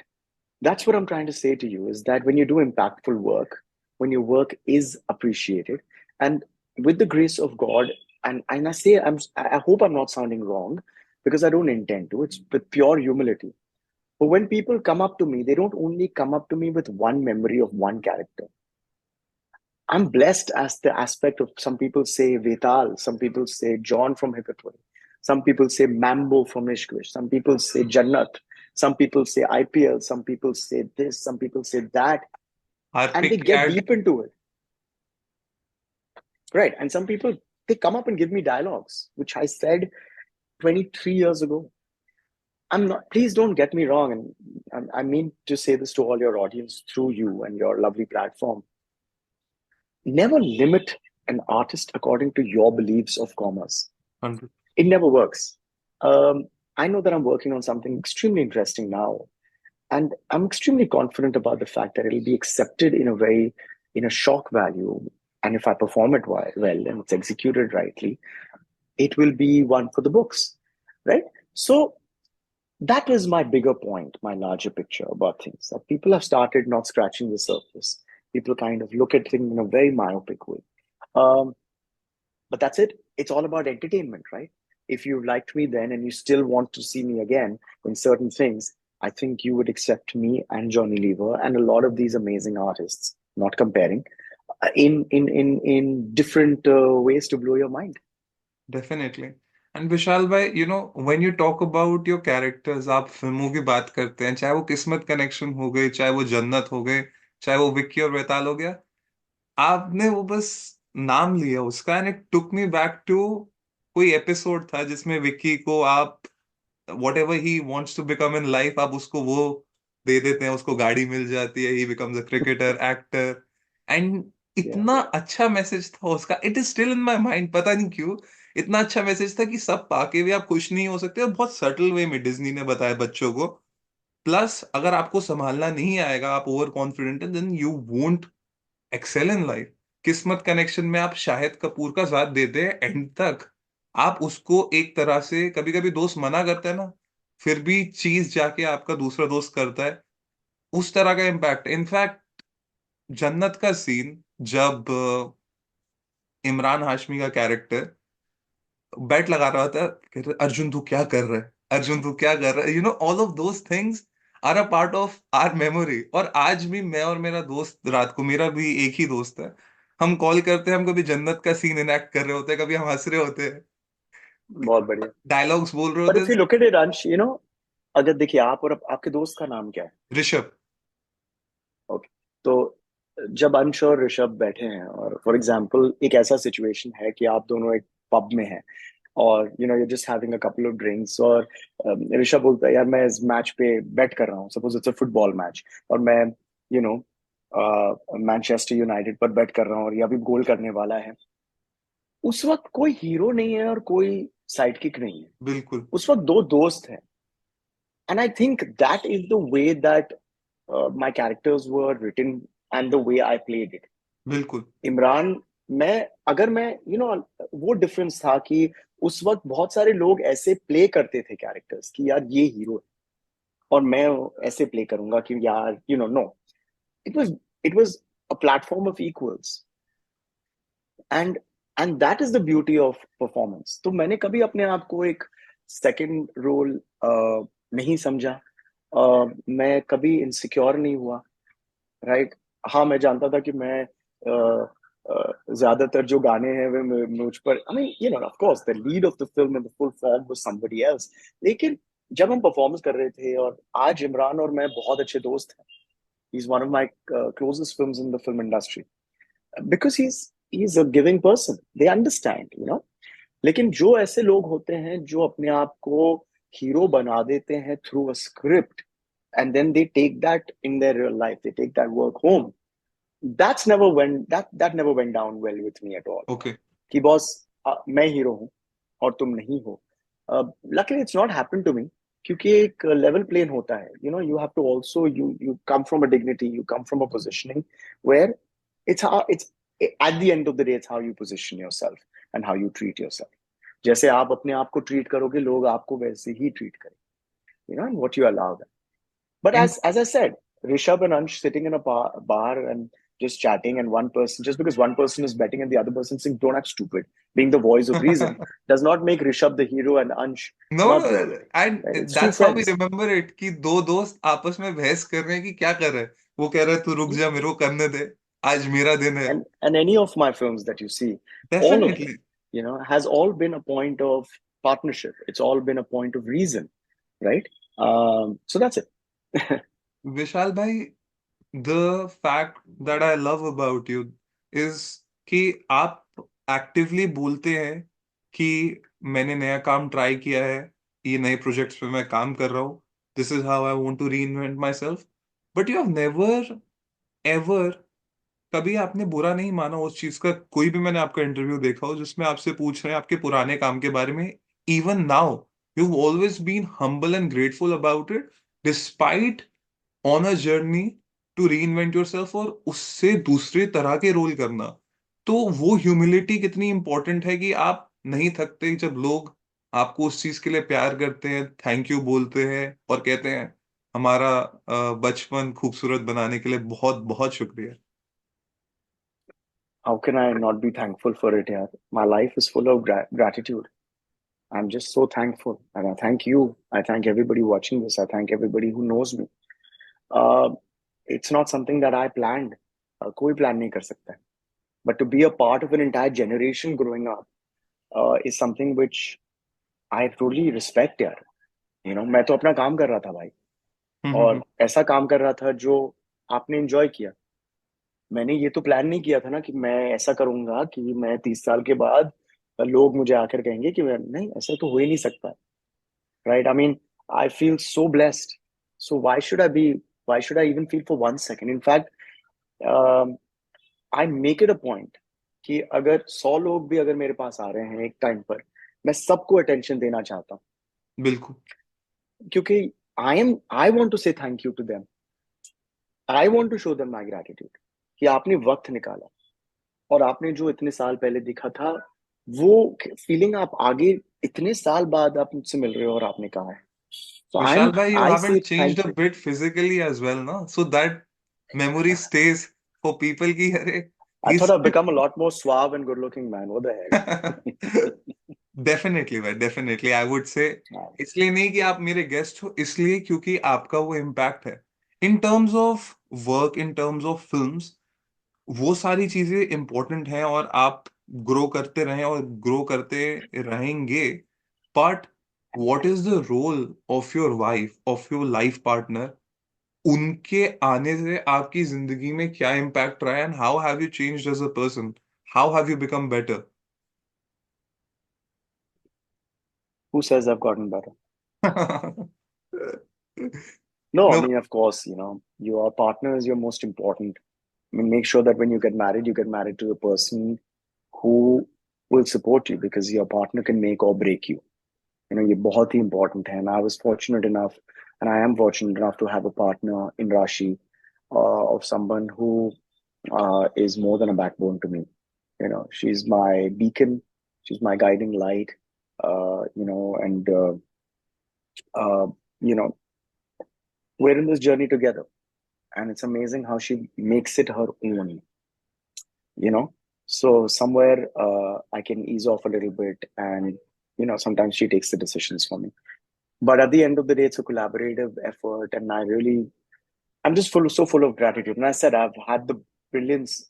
That's what I'm trying to say to you is that when you do impactful work, when your work is appreciated, and with the grace of God, and I hope I'm not sounding wrong because I don't intend to, it's with pure humility. But when people come up to me, they don't only come up to me with one memory of one character. I'm blessed as the aspect of some people say Vetal, some people say John from Hip Hurray. Some people say Mambo from Ishq Vishk. Some people say Jannat. Some people say IPL. Some people say this. Some people say that. And they Harpic get एड। deep into it. Right. And some people, they come up and give me dialogues, which I said 23 years ago. I'm not, please don't get me wrong. And I mean to say this to all your audience through you and your lovely platform. Never limit an artist according to your beliefs of commerce. 100। It never works. Um, I know that I'm working on something extremely interesting now, and I'm extremely confident about the fact that it'll be accepted in a very, in a shock value. And if I perform it well and it's executed rightly, it will be one for the books, right? So that is my bigger point, my larger picture about things, that people have started not scratching the surface. People kind of look at things in a very myopic way. Um, but that's it. It's all about entertainment, right? If you liked me then and you still want to see me again in certain things, I think you would accept me and Johnny Lever and a lot of these amazing artists, not comparing, in different ways to blow your mind. Definitely. And Vishal भाई, when you talk about your characters, आप फिल्मों की बात करते हैं, चाहे वो किस्मत कनेक्शन हो गई, चाहे वो जन्नत हो गए, चाहे वो विक्की और वेताल हो गया, आपने वो बस नाम लिया उसका and it took me back to कोई एपिसोड था जिसमें विक्की को आप whatever he wants to become in life, आप उसको वो दे देते हैं, उसको गाड़ी मिल जाती है, ही becomes a cricketer actor. And Yeah, इतना अच्छा मैसेज था उसका, it is still in my mind, पता नहीं क्यों। इतना अच्छा मैसेज था कि सब पाके भी आप खुश नहीं हो सकते, और बहुत सटल वे में डिज्नी ने बताया बच्चों को। प्लस अगर आपको संभालना नहीं आएगा, आप ओवर कॉन्फिडेंट है, then you won't excel in life. Kismat Connection में आप शाहिद कपूर का साथ देते हैं एंड तक, आप उसको एक तरह से, कभी कभी दोस्त मना करता है ना, फिर भी चीज जाके आपका दूसरा दोस्त करता है, उस तरह का इम्पैक्ट। इनफैक्ट जन्नत का सीन, जब इमरान हाशमी का कैरेक्टर बैट लगा रहा था, कहते अर्जुन तू क्या कर रहा है, अर्जुन तू क्या कर रहा है, all of those things are a part of our memory. और आज भी मैं और मेरा दोस्त, रात को मेरा भी एक ही दोस्त है, हम कॉल करते हैं, हम कभी जन्नत का सीन इनएक्ट कर रहे होते हैं, कभी हम हंस रहे होते हैं, बहुत बढ़िया. डायलॉग्स बोल रहे But होते if you हैं। look at it, Ansh, अगर देखिए आप और आपके दोस्त का नाम क्या है? ऋषभ। ओके. तो जब अंश और ऋषभ बैठे हैं और फॉर एग्जांपल एक ऐसा सिचुएशन है कि आप दोनों एक पब में हैं और you just having a couple of drinks और ऋषभ बोलता है यार मैं इस मैच पे बेट कर रहा हूँ, suppose it's a football match, और मैं यू नो मैनचेस्टर यूनाइटेड पर बेट कर रहा हूँ और ये अभी गोल करने वाला है. उस वक्त कोई हीरो नहीं है और कोई साइड किक नहीं है. बिल्कुल। उस वक्त दो दोस्त हैं. And I think that is the way that my characters were written and the way I played it. बिल्कुल। इमरान, मैं अगर मैं वो डिफरेंस था कि उस वक्त बहुत सारे लोग ऐसे प्ले करते थे कैरेक्टर्स कि यार ये हीरो है और मैं ऐसे प्ले करूंगा कि यार no, it was it was a platform of equals. And and that is the beauty of performance. तो मैंने कभी अपने आप को एक सेकंड रोल नहीं समझा. मैं कभी इनसिक्योर नहीं हुआ, राइट. हाँ, मैं जानता था कि मैं ज्यादातर जो गाने हैं वे मुझ पर, I mean of course the lead of the film in the full form was somebody else. लेकिन जब हम परफॉर्मेंस कर रहे थे, और आज इमरान और मैं बहुत अच्छे दोस्त हैं. He is one of my closest films in the film industry because he is a giving person. They understand, लेकिन जो ऐसे लोग होते हैं जो अपने आप को हीरो बना देते हैं through a script, and then they take that in their real life, they take that work home. That never went down well with me at all. Okay. कि बॉस, मैं हीरो हूं और तुम नहीं हो. Luckily it's not happened to me, क्योंकि एक level plane होता है. You have to also, you come from a dignity, you come from a positioning where it's at the end of the day it's how you position yourself and how you treat yourself. जैसे आप अपने आप को treat करोगे, लोग आपको वैसे ही treat करेंगे, and what you allow them. But and as I said, Rishabh and Ansh sitting in a bar and just chatting, and one person, just because one person is betting and the other person saying, "Don't act stupid," being the voice of reason, does not make Rishabh the hero and Ansh नो, not the hero. And Right? It's two that's how we friends. Remember it, कि दो दोस्त आपस में बहस कर रहे हैं कि क्या कर रहे हैं, वो कह रहा है तू रुक Yeah. जा, मेरे को करने दे, आज मेरा दिन है। And any of my films that you see, all of them, definitely. has all been a point of partnership. It's all been a point of reason, right? So that's it. Vishal भाई, the fact that I love about you is कि आप actively बोलते हैं कि मैंने नया काम try किया है, ये नए प्रोजेक्ट्स पे मैं काम कर रहा हूँ, this is how I want to reinvent myself, but you have never ever, कभी आपने बुरा नहीं माना उस चीज का। कोई भी मैंने आपका इंटरव्यू देखा हो जिसमें आपसे पूछ रहे हैं आपके पुराने काम के बारे में, even now you always been humble and grateful about it, despite on a journey to reinvent yourself और उससे दूसरे तरह के रोल करना। तो वो ह्यूमिलिटी कितनी इंपॉर्टेंट है कि आप नहीं थकते जब लोग आपको उस चीज के लिए प्यार करते हैं, थैंक यू बोलते हैं और कहते हैं हमारा बचपन खूबसूरत बनाने के लिए बहुत बहुत शुक्रिया। How can I not be thankful for it? Yeah, my life is full of gratitude. I'm just so thankful, and I thank you. I thank everybody watching this. I thank everybody who knows me. Uh, it's not something that I planned. कोई plan नहीं कर सकता है. But to be a part of an entire generation growing up is something which I truly respect, यार. You know, मैं तो अपना काम कर रहा था भाई, और ऐसा काम कर रहा था जो आपने enjoy किया. मैंने ये तो प्लान नहीं किया था ना कि मैं ऐसा करूंगा कि मैं 30 साल के बाद लोग मुझे आकर कहेंगे कि नहीं, ऐसा तो हो ही नहीं सकता. Right? I mean, I feel so blessed. So why should I be? Why should I even feel for 1 second? In fact, um, I make it a point कि अगर 100 लोग भी अगर मेरे पास आ रहे हैं एक टाइम पर, मैं सबको अटेंशन देना चाहता हूँ, बिल्कुल। क्योंकि I want to say thank you to them. I want to show them my gratitude कि आपने वक्त निकाला, और आपने जो इतने साल पहले दिखा था, वो फीलिंग आप आगे इतने साल बाद आप मुझसे मिल रहे हो और आपने कहा है. So विशाल भाई, you I say haven't changed thank a you. Bit physically as well ना, so that memory stage for people की अरे I ही thought I've become a lot more suave and good looking man. What the heck? Definitely भाई, definitely I would say. इसलिए नहीं कि आप मेरे गेस्ट हो, इसलिए क्योंकि आपका वो इम्पैक्ट है इन terms of work, in terms of films, वो सारी चीजें इंपॉर्टेंट हैं और आप ग्रो करते रहें और ग्रो करते रहेंगे। But what is the role of your wife, of your life partner, उनके आने से आपकी जिंदगी में क्या इम्पैक्ट रहा है, and how have you changed as a person, how have you become better? Who says I've gotten better? No, I No. mean, of course, your partner is your most important. I mean, make sure that when you get married to a person who will support you, because your partner can make or break you. ये बहुत ही important है. And I was fortunate enough, and I am fortunate enough to have a partner in Rashi, of someone who is more than a backbone to me. She's my beacon, she's my guiding light, and uh, you know, we're in this journey together, and it's amazing how she makes it her own. You know, so somewhere I can ease off a little bit, and sometimes she takes the decisions for me. But at the end of the day, it's a collaborative effort, and I'm just so full of gratitude. And I said I've had the brilliance,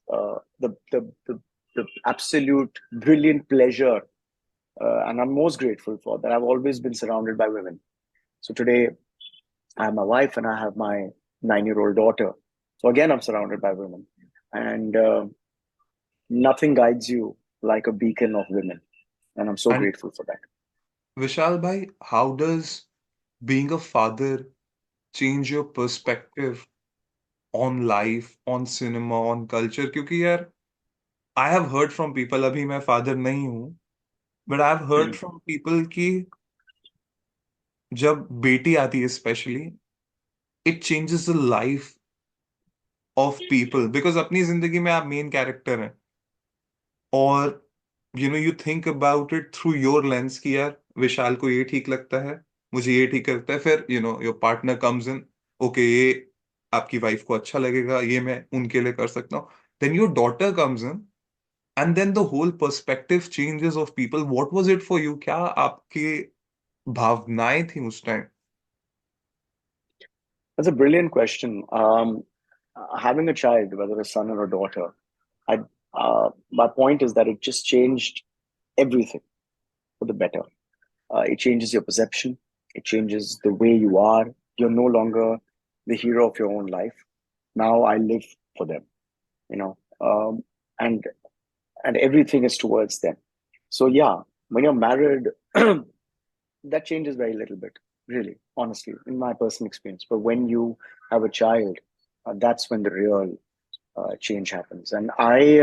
the absolute brilliant pleasure, and I'm most grateful for that. I've always been surrounded by women. So today, I have my wife and I have my 9-year-old daughter. So again, I'm surrounded by women, and nothing guides you like a beacon of women, and I'm so And grateful for that. Vishal bhai, how does being a father change your perspective on life, on cinema, on culture? क्योंकि यार, I have heard from people, अभी मैं father नहीं हूँ, but I have heard Mhm. From people कि जब बेटी आती है specially, it changes the life of people, because अपनी जिंदगी में आप मेन कैरेक्टर हैं, और you think about it through your lens कि यार विशाल को ये ठीक लगता है, मुझे ये ठीक लगता है, फिर your partner comes in, okay ये आपकी वाइफ को अच्छा लगेगा, ये मैं उनके लिए कर सकता हूँ, then your daughter comes in, and then the whole perspective changes of people. What was it for you? क्या आपकी भावनाएं थी उस time? That's a brilliant question. Having a child, whether a son or a daughter, I my point is that it just changed everything for the better. It changes your perception. It changes the way you are. You're no longer the hero of your own life. Now I live for them, you know, and everything is towards them. So yeah, when you're married, that changes very little bit, really, honestly, in my personal experience. But when you have a child, that's when the real change happens. And I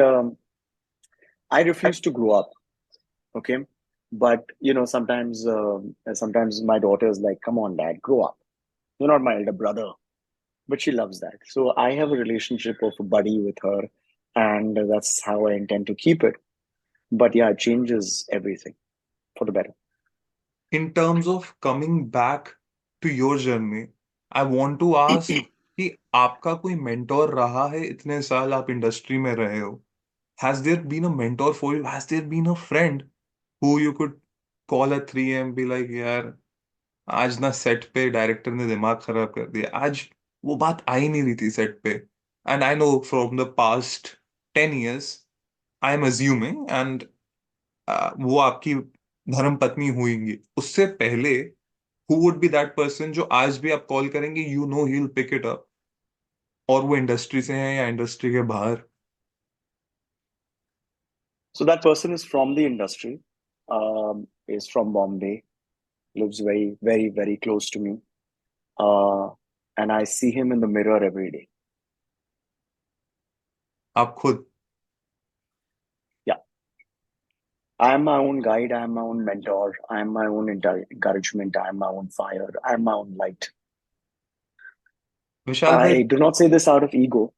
refuse to grow up. Okay, but sometimes my daughter is like, "Come on, dad, grow up. You're not my elder brother." But she loves that. So I have a relationship of a buddy with her, and that's how I intend to keep it. But yeah, it changes everything for the better. In terms of coming back to your journey, I want to ask कि आपका कोई mentor रहा है? इतने साल आप industry में रहे हो, has there been a mentor for you? Has there been a friend who you could call at 3 a.m. be like, यार आज ना सेट पे डायरेक्टर ने दिमाग खराब कर दिया, आज वो बात आ ही नहीं रही थी सेट पे? And I know from the past 10 years, I am assuming, and वो आपकी धर्म पत्नी हुईंगी, उससे पहले who would be that person जो आज भी आप कॉल करेंगे, you know he will pick it up, और वो इंडस्ट्री से हैं या इंडस्ट्री के बाहर? So that person is from the industry, is from Bombay, lives very, very, very close to me. Uh, and I see him in the mirror every day. आप खुद? Yeah, I am my own guide. I am my own mentor. I am my own encouragement. I am my own fire. I am my own light. विशाल भाई, I do not say this out of ego,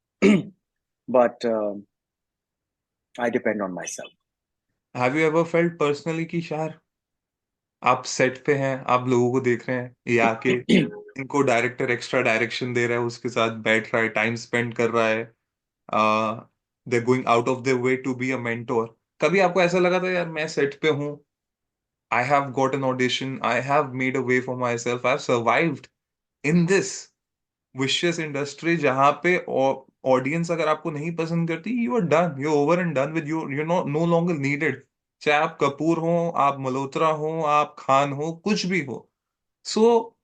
but I depend on myself. Have you ever felt personally कि यार आप set पे हैं, आप लोगों को देख रहे हैं, ये आके इनको डायरेक्टर एक्स्ट्रा डायरेक्शन दे रहा है, उसके साथ बैठ रहा है, टाइम स्पेंड कर रहा है, they going out of their way to be a mentor? कभी आपको ऐसा लगा था यार मैं सेट पे हूँ, I have got an audition, I have made a way for myself, I have survived in this vicious industry जहां पे ऑडियंस अगर आपको नहीं पसंद करती, you are done, you over and done with you, you know no longer needed, चाहे आप कपूर हो, आप मल्होत्रा हो, आप खान हो, कुछ भी हो? सो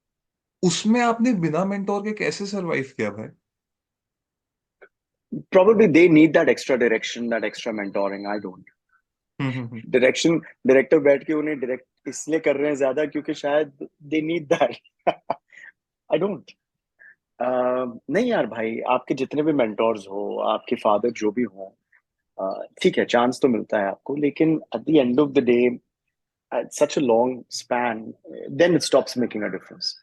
उसमें आपने बिना मेंटोर के कैसे सरवाइव किया भाई? Probably they need that extra direction, that extra mentoring. I don't. Hmm. Direction director बैठ के उन्हें डायरेक्ट इसलिए कर रहे हैं ज्यादा क्योंकि शायद they need that. I don't. नहीं यार भाई, आपके जितने भी मेंटोर्स हो, आपके फादर जो भी हो, ठीक है, चांस तो मिलता है आपको, लेकिन at the end of the day, at such a long span, then it stops making a difference.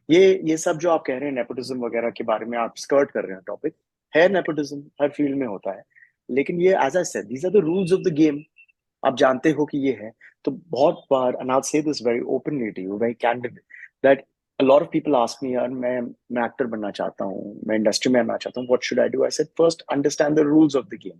ये सब जो आप कह रहे हैं नेपोटिज्म वगैरह के बारे में, आप स्कर्ट कर रहे हैं टॉपिक, है नेपोटिज्म हर फील्ड में होता है. लेकिन ये as I said, these are the rules of the game. आप जानते हो कि ये है. तो बहुत बार, and I'll say this very openly to you, very candid, that a lot of people ask me, यार मैं एक्टर बनना चाहता हूँ, मैं इंडस्ट्री में आना चाहता हूँ, what should I do? I said, first understand the rules of the game.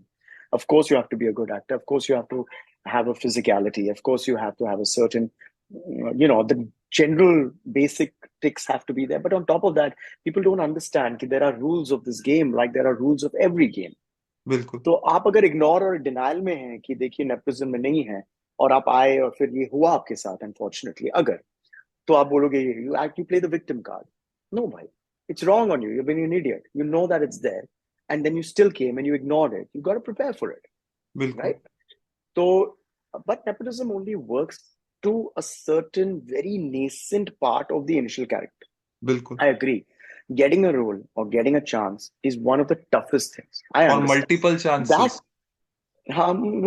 Of course you have to be a good actor, of course you have to have a physicality, of course you have to have a certain, the general basic ticks have to be there. But on top of that, people don't understand that there are rules of this game, like there are rules of every game. बिल्कुल। तो आप अगर ignore और denial में हैं कि देखिए nepotism में नहीं है, और आप आए और फिर ये हुआ आपके साथ अनफॉर्चुनेटली, अगर, तो आप बोलोगे you play the victim card. No भाई, it's wrong on you. You been an idiot. You know that it's there, and then you still came and you ignored it. You got to prepare for it, बिल्कुल। Right? तो but nepotism only works to a certain very nascent part of the initial character. बिल्कुल। I agree. Getting a role or getting a chance is one of the toughest things. I और understand multiple that. Chances.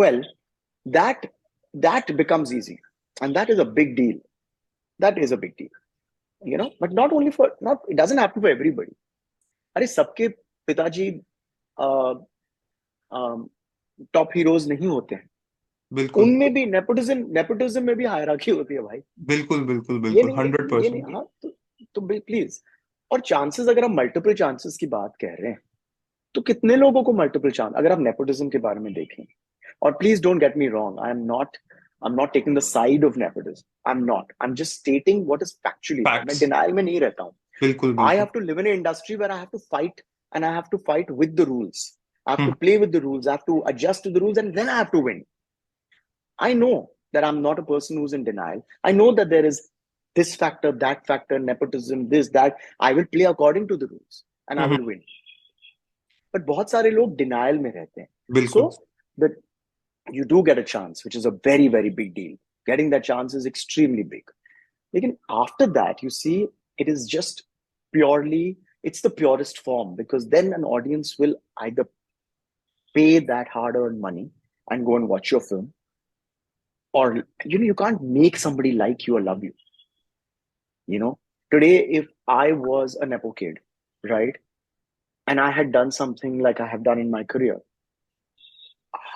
Well, that that becomes easy, and that is a big deal. That is a big deal, But not only for, not, it doesn't happen for everybody. अरे सबके पिताजी top heroes नहीं होते हैं. बिल्कुल उनमें भी nepotism में भी हायरार्की होती है भाई. बिल्कुल बिल्कुल ये बिल्कुल, नहीं है, हंड्रेड ये नहीं. परसेंट हाँ, तो प्लीज. और चांसेस, अगर आप मल्टीपल चांसेस की बात कह रहे हैं, तो कितने लोगों को मल्टीपल चांस, अगर आप नेपोटिज्म के बारे में देखें. और please don't get me wrong, I am not taking the side of nepotism. I am just stating what is factually there. मैं फैक्ट्स। डिनायल में नहीं रहता हूँ. बिल्कुल आई बिल्कुल। Have to live in industry where I have to fight, and I have to fight with the rules. I have to hmm. Play with the rules. I have to adjust to the rules, and then I have to win. I know. that I'm not a person who's in denial. I know that there is this factor, that factor, nepotism, this, that. I will play according to the rules and I hmm, will win. But बहुत सारे लोग denial में रहते हैं. So बिल्कुल. that you do get a chance, which is a very, very big deal. Getting that chance is extremely big. Again, after that, you see, it is just purely, it's the purest form, because then an audience will either pay that hard earned money and go and watch your film, or you can't make somebody like you or love you. You know, today, if I was a Nepo kid, right, and I had done something like I have done in my career,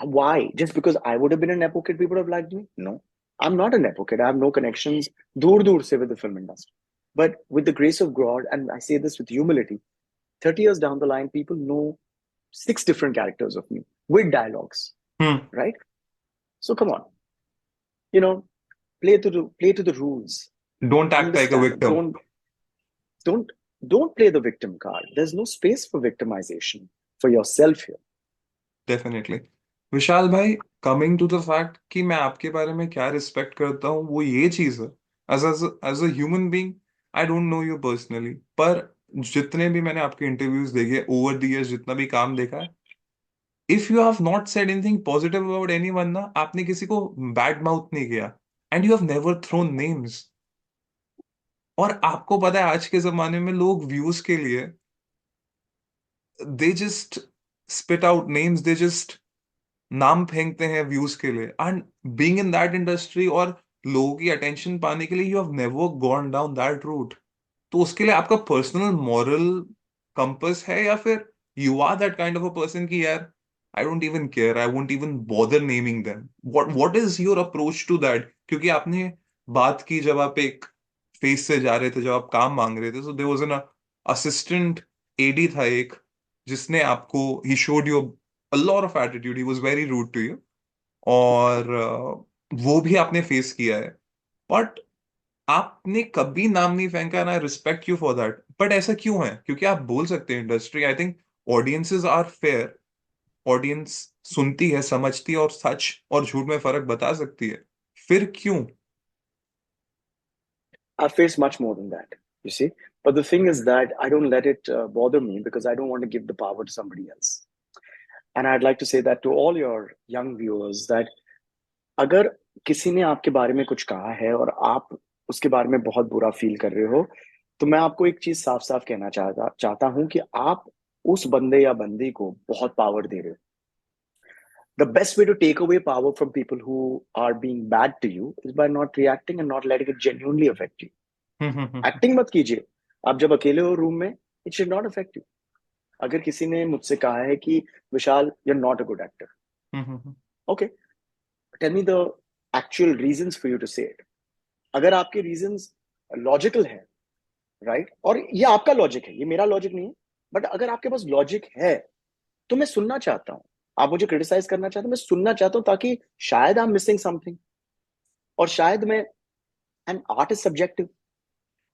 why? Just because I would have been a Nepo kid, people would have liked me? No. I'm not a Nepo kid. I have no connections dur se with the film industry. But with the grace of God, and I say this with humility, 30 years down the line, people know 6 different characters of me with dialogues, hmm. right? So come on, you know, play to the rules. Don't act like a Understand. victim. Don't don't play the victim card. There's no space for victimization for yourself here. Definitely. Vishal भाई, coming to the fact कि मैं आपके बारे में क्या respect करता हूँ, वो ये चीज है. As as a human being, I don't know you personally, पर जितने भी मैंने आपके इंटरव्यूज देखे ओवर द इयर्स, जितना भी काम देखा है, if you have not said anything positive about anyone ना, आपने किसी को बैड माउथ नहीं किया, and you have never thrown names. और आपको पता है आज के जमाने में लोग व्यूज के लिए, they just spit out names, they just नाम फेंकते हैं व्यूज के लिए. And being in that industry और लोगों की अटेंशन पाने के लिए, you have never gone down that route. तो उसके लिए आपका पर्सनल मॉरल कंपस है, या फिर you are that kind of a person की यार, I don't even care, I won't even bother naming them. What is your approach to that? क्योंकि आपने बात की जब आप एक फेस से जा रहे थे, जब आप काम मांग रहे थे, so there was an assistant AD था एक, जिसने आपको, he showed you a lot of attitude, he was very rude to you. और वो भी आपने फेस किया है, बट आपने कभी नाम नहीं फेंका, and I respect you for that. But ऐसा क्यों है? क्योंकि आप बोल सकते हैं industry, I think audiences are fair, audience सुनती है, समझती है, और सच और झूठ में फर्क बता सकती है. फिर क्यों? I've faced much more than that, you see. But the thing is that I don't let it bother me, because I don't want to give the power to somebody else. And I'd like to say that to all your young viewers, that अगर किसी ने आपके बारे में कुछ कहा है और आप उसके बारे में बहुत बुरा फील कर रहे हो, तो मैं आपको एक चीज साफ साफ कहना चाहता हूं कि आप उस बंदे या बंदी को बहुत पावर दे रहे हो. The best way to take away power from people who are being bad to you is by not reacting and not letting it genuinely affect you. Acting मत कीजिए. आप जब अकेले हो रूम में, it should not affect you. अगर किसी ने मुझसे कहा है कि Vishal, you are not a good actor, okay, tell me the actual reasons for you to say it. अगर आपके रीजंस लॉजिकल है, राइट, और ये आपका लॉजिक है, ये मेरा लॉजिक नहीं है, बट अगर आपके पास लॉजिक है तो मैं सुनना चाहता हूं. आप मुझे क्रिटिसाइज करना चाहते हैं, मैं सुनना चाहता हूं, ताकि शायद आई एम मिसिंग समथिंग, और शायद मैं, and art is subjective.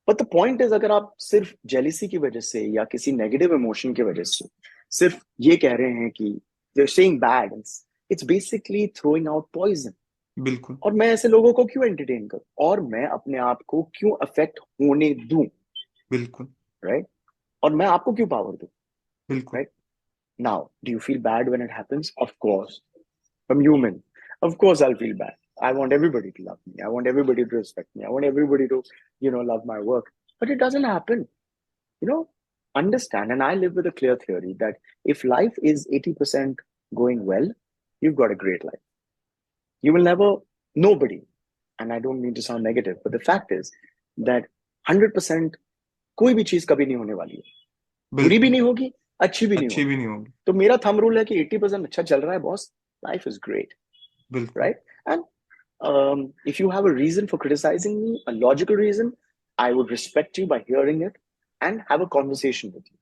But the point is, अगर आप सिर्फ जेलिसी की वजह से या किसी नेगेटिव इमोशन की वजह से सिर्फ ये कह रहे हैं कि they are saying bad, it's basically throwing out poison. बिल्कुल. और मैं ऐसे लोगों को क्यों एंटरटेन करूं, और मैं अपने आप को क्यों अफेक्ट होने दूं, बिल्कुल. राइट? और मैं आपको क्यों पावर दूं, बिल्कुल. Right? Now do you feel bad when it happens? Of course, I'm human. Of course, I'll feel bad. I want everybody to love me. I want everybody to respect me. I want everybody to, love my work. But it doesn't happen. You know, understand. And I live with a clear theory that if life is 80% going well, you've got a great life. You will never, nobody, and I don't mean to sound negative, but the fact is that 100% कोई भी चीज कभी नहीं होने वाली है. बुरी भी बिल्कुल. नहीं होगी, अच्छी भी नहीं अच्छी भी होगी. नहीं होगी. तो मेरा थंब रूल है कि 80% अच्छा चल रहा है बॉस, लाइफ इज ग्रेट, बिल्कुल. right? And if you have a reason for criticizing me, a logical reason, I would respect you by hearing it and have a conversation with you.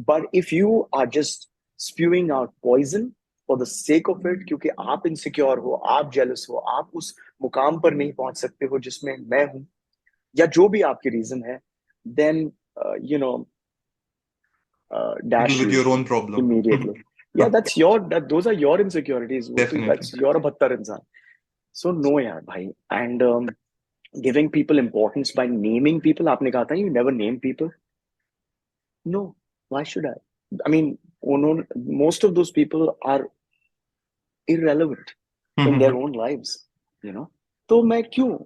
But if you are just spewing out poison for the sake of it, क्योंकि आप insecure हो, आप jealous हो, आप उस मुकाम पर नहीं पहुंच सकते हो जिसमें मैं हूं, या जो भी आपकी reason है, then you know, Deal dash with you your own problem. immediately. Yeah, that's your, those are your insecurities. वो तो, Definitely. that's you're a बदतर इंसान. सो नो यार भाई. And giving people importance by naming people, आपने कहा था you never name people. No, why should I? I mean, उन्होंने, most of those people are irrelevant in their hmm own lives, you know. तो मैं क्यों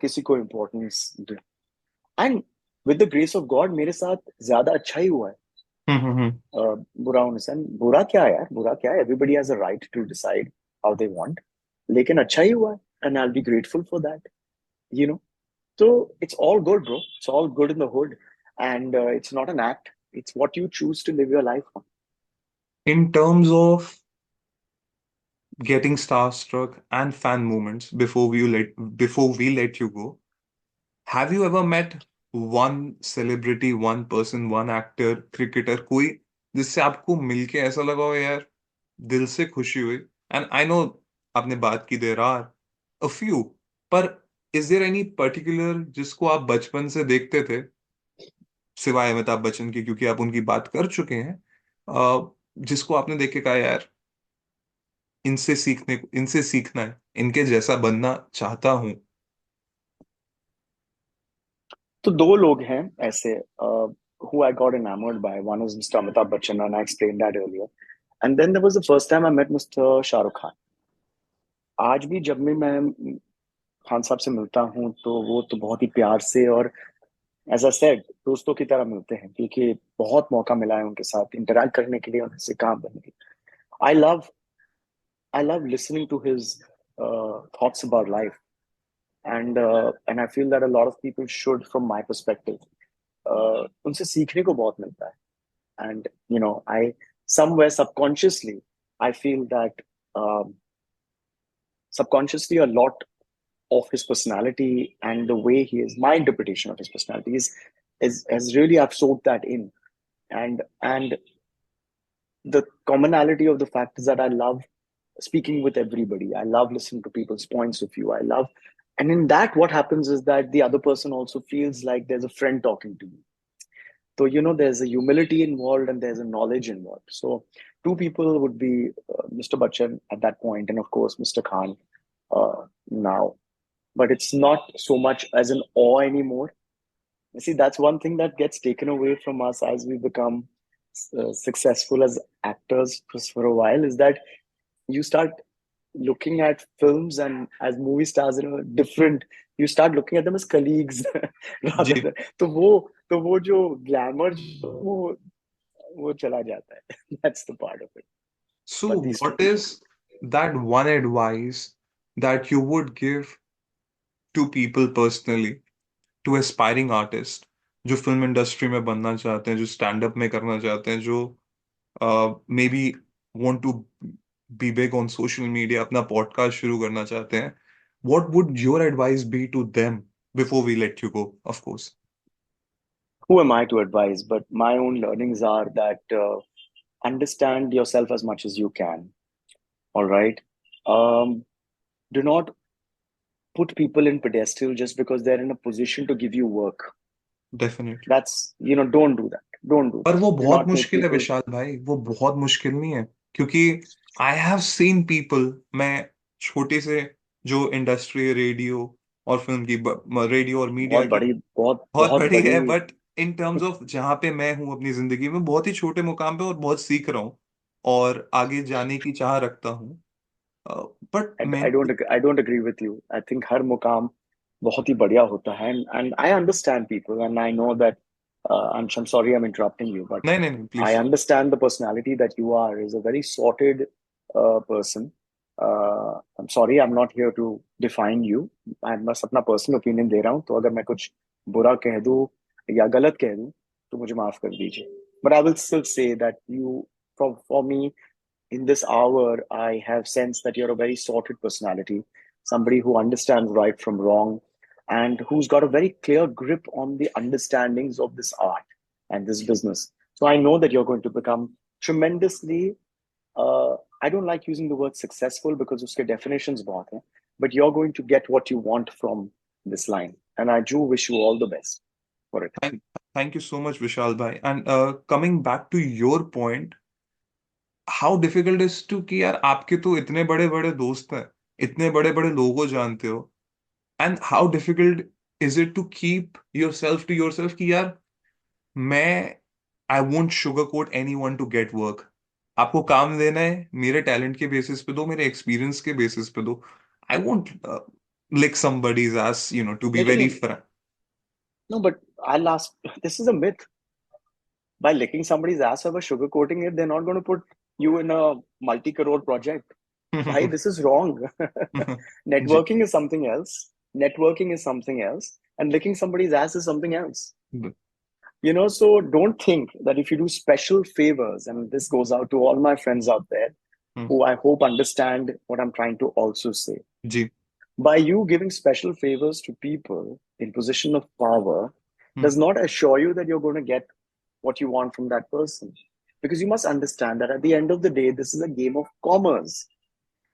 किसी को इम्पोर्टेंस दूं? And with the grace of God मेरे साथ ज्यादा अच्छा ही हुआ है. हम्म। बुरा होने से, बुरा क्या है यार, बुरा क्या है? Everybody has a right to decide how they want. लेकिन अच्छा ही हुआ है, and I will be grateful for that, you know. So it's all good, bro. It's all good in the hood. And it's not an act. It's what you choose to live your life on. In terms of getting starstruck and fan moments before we let you go, have you ever met one celebrity, one person, one actor, cricketer, कोई जिससे आपको मिलके ऐसा लगा हो यार, दिल से खुशी हुई? एंड आई नो आपने बात की देर आर अ फ्यू, पर इज देयर एनी पर्टिकुलर जिसको आप बचपन से देखते थे, सिवाय अमिताभ बच्चन के क्योंकि आप उनकी बात कर चुके हैं, जिसको आपने देख के कहा यार इनसे सीखना है, इनके जैसा बनना चाहता हूँ? तो दो लोग हैं ऐसे who I got enamored by. One is Mr. Amitabh Bachchan, and I explained that earlier. And then there was the first time I met Mr. Shah Rukh Khan. आज भी जब भी मैं खान साहब से मिलता हूँ तो वो तो बहुत ही प्यार से और एज अ सेड दोस्तों की तरह मिलते हैं, क्योंकि बहुत मौका मिला है उनके साथ इंटरेक्ट करने के लिए, उनसे काम करने के लिए. I love I love listening to his thoughts about life. And I feel that a lot of people should, from my perspective, उनसे सीखने को बहुत मिलता है. And I somewhere subconsciously I feel that um, subconsciously a lot of his personality and the way he is, my interpretation of his personality is has really absorbed that in. And the commonality of the fact is that I love speaking with everybody. I love listening to people's points of view. I love, and in that, what happens is that the other person also feels like there's a friend talking to you. So, there's a humility involved and there's a knowledge involved. So, two people would be Mr. Bachchan at that point, and of course, Mr. Khan now. But it's not so much as an awe anymore. You see, that's one thing that gets taken away from us as we become successful as actors for a while, is that you start looking at films and as movie stars in a different, you start looking at them as colleagues rather ji. than, तो वो जो glamour वो चला जाता है. That's the part of it. So But these two what people. is that one advice that you would give to people personally, to aspiring artist जो film industry में बनना चाहते हैं, जो स्टैंड अप में करना चाहते हैं, जो maybe want to be big on social media, अपना पॉडकास्ट शुरू करना चाहते हैं? What would your advice be to them before we let you go, of course? Who am I to advise? But my own learnings are that understand yourself as much as you can. All right. Um, do not put people in pedestal just because they're in a position to give you work. Definitely. Don't do that. Don't do पर that. वो Do बहुत not make मुश्किल है people. विशाल भाई, वो बहुत मुश्किल नहीं है, क्योंकि आई हैव सीन पीपल, मैं छोटे से जो इंडस्ट्री, रेडियो और फिल्म की, रेडियो और मीडिया बहुत की बड़ी, बहुत बहुत बहुत बड़ी बड़ी. है, बट इन टर्म्स ऑफ जहां पे मैं हूं अपनी जिंदगी में, बहुत ही छोटे मुकाम पे और बहुत सीख रहा हूँ और आगे जाने की चाह रखता हूँ, बट I मैंने... don't I don't agree with you. I think हर मुकाम बहुत ही बढ़िया होता है. And I understand people, and I know that I'm sorry I'm interrupting you, but नहीं नहीं नहीं, I please. understand the personality that you are is a very sorted person. I'm sorry, I'm not here to define you. मैं बस अपना personal opinion दे रहा हूँ, तो अगर मैं कुछ बुरा कह दूँ या गलत कह दूँ तो मुझे माफ कर दीजिए. But I will still say that for me, in this hour, I have sensed that you're a very sorted personality, somebody who understands right from wrong, and who's got a very clear grip on the understandings of this art and this business. So I know that you're going to become tremendously. I don't like using the word successful because uske definitions bahut hai, but you're going to get what you want from this line, and I do wish you all the best for it. Thank you so much Vishal भाई. And coming back to your point, how difficult is to कि यार आपके तो इतने बड़े बड़े दोस्त हैं, इतने बड़े बड़े लोगों जानते हो, and how difficult is it to keep yourself to yourself कि यार मैं I won't sugar coat anyone to get work. आपको काम देना है, मेरे टैलेंट के बेसिस पे दो, मेरे एक्सपीरियंस के बेसिस पे दो। I won't lick somebody's ass, to be very लेकिन frank. no, but I'll ask. This is a myth. By licking somebody's ass or by sugarcoating it, they're not going to put you in a multi-crore project. Why? This is wrong. जी, Networking is something else. Networking is something else, and licking somebody's ass is something else. So don't think that if you do special favors, and this goes out to all my friends out there who I hope understand what I'm trying to also say. जी, By you giving special favors to people in position of power hmm, does not assure you that you're going to get what you want from that person. Because you must understand that at the end of the day, this is a game of commerce.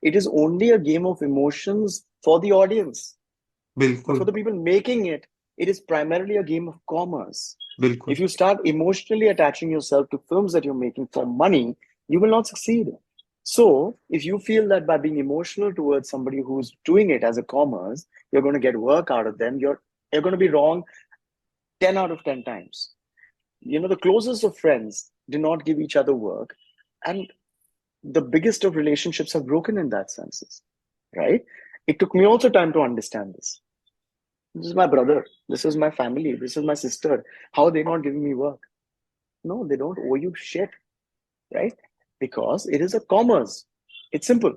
It is only a game of emotions for the audience. But for बिल्कुल, the people making it, it is primarily a game of commerce. बिल्कुल, If you start emotionally attaching yourself to films that you're making for money, you will not succeed. So, if you feel that by being emotional towards somebody who's doing it as a commerce, you're going to get work out of them, you're going to be wrong 10 out of 10 times. The closest of friends do not give each other work, and the biggest of relationships are broken in that senses, right? It took me also time to understand this. This is my brother. This is my family. This is my sister. How are they not giving me work? No, they don't owe you shit, right? Because it is a commerce. It's simple.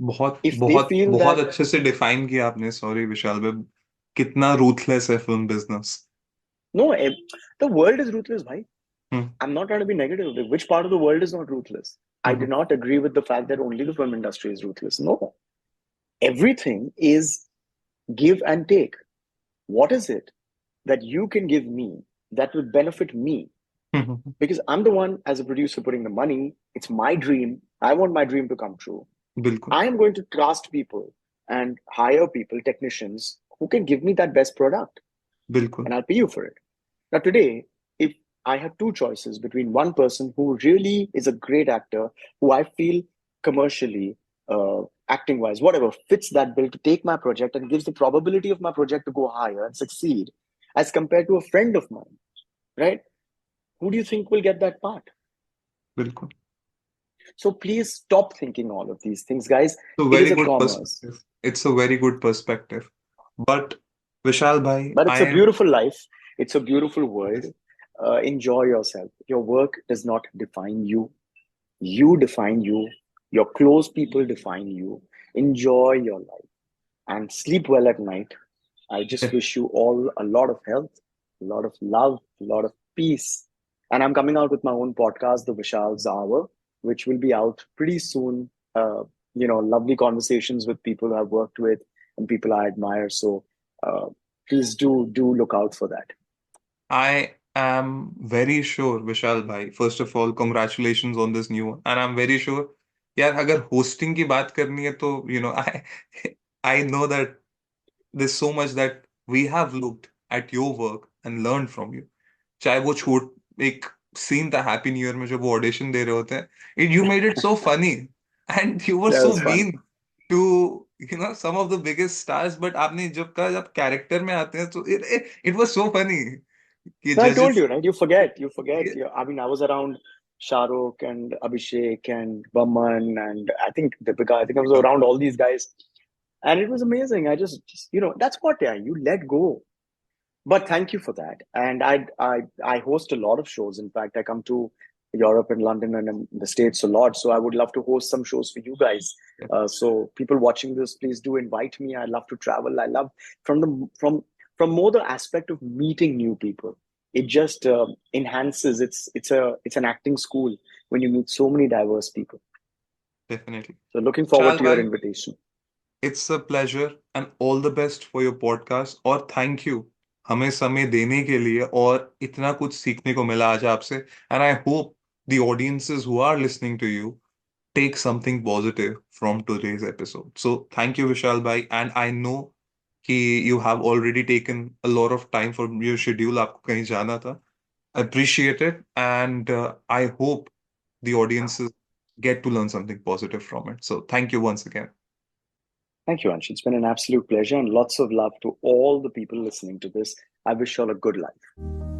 बहुत If they बहुत feel बहुत that, अच्छे से define किया आपने, sorry विशाल भाई, कितना ruthless है film business. no, the world is ruthless, bhai. Hmm, I'm not trying to be negative. Which part of the world is not ruthless? I do hmm, not agree with the fact that only the film industry is ruthless. No, everything is give and take. What is it that you can give me that will benefit me? Because I'm the one as a producer putting the money. It's my dream. I want my dream to come true. बिल्कुल, I am going to trust people and hire people, technicians who can give me that best product, बिल्कुल, and I'll pay you for it. Now, today, if I have two choices between one person who really is a great actor, who I feel commercially, acting wise, whatever, fits that bill to take my project and gives the probability of my project to go higher and succeed, as compared to a friend of mine, right? Who do you think will get that part? बिल्कुल। So please stop thinking all of these things, guys. तो It is very a good commerce, perspective, it's a very good perspective, but Vishal भाई but it's I a am, beautiful life. It's a beautiful world. Enjoy yourself. Your work does not define you. You define you. Your close people define you. Enjoy your life and sleep well at night. I just wish you all a lot of health, a lot of love, a lot of peace. And I'm coming out with my own podcast, The Vishal's Hour, which will be out pretty soon. Lovely conversations with people I've worked with and people I admire. So uh, please do look out for that. I am very sure विशाल भाई, first of all congratulations on this new one, and I'm very sure यार अगर hosting की बात करनी है तो I know that there's so much that we have looked at your work and learned from you. चाहे वो छोट एक सीन था हैप्पी न्यू ईयर में जब वो ऑडिशन दे रहे होते हैं, it you made it so funny and you were That so was fun. Mean to some of the biggest stars, but आपने जब कहा जब कैरेक्टर में आते हैं तो इट वाज सो फनी कि No, I told जजेस। you, right? You forget. You forget. I mean, I was around Shahrukh and Abhishek and Baman and I think Deepika. I think I was around all these guys, and it was amazing. I just that's what, yeah, you let go. But thank you for that. And I host a lot of shows. In fact, I come to Europe and London and in the States a lot. So I would love to host some shows for you guys. So people watching this, please do invite me. I love to travel. I love from the from more the aspect of meeting new people. It just enhances. It's an acting school when you meet so many diverse people. Definitely So looking forward Vishal to your भाई, invitation. It's a pleasure and all the best for your podcast, और thank you हमें समय देने के लिए, और इतना कुछ सीखने को मिला आज आपसे, and I hope the audiences who are listening to you take something positive from today's episode. So thank you, Vishal bhai. And I know कि you have already taken a lot of time from your schedule. आपको कहीं जाना था. Appreciate it. And I hope the audiences get to learn something positive from it. So thank you once again. Thank you, Ansh. It's been an absolute pleasure and lots of love to all the people listening to this. I wish you all a good life.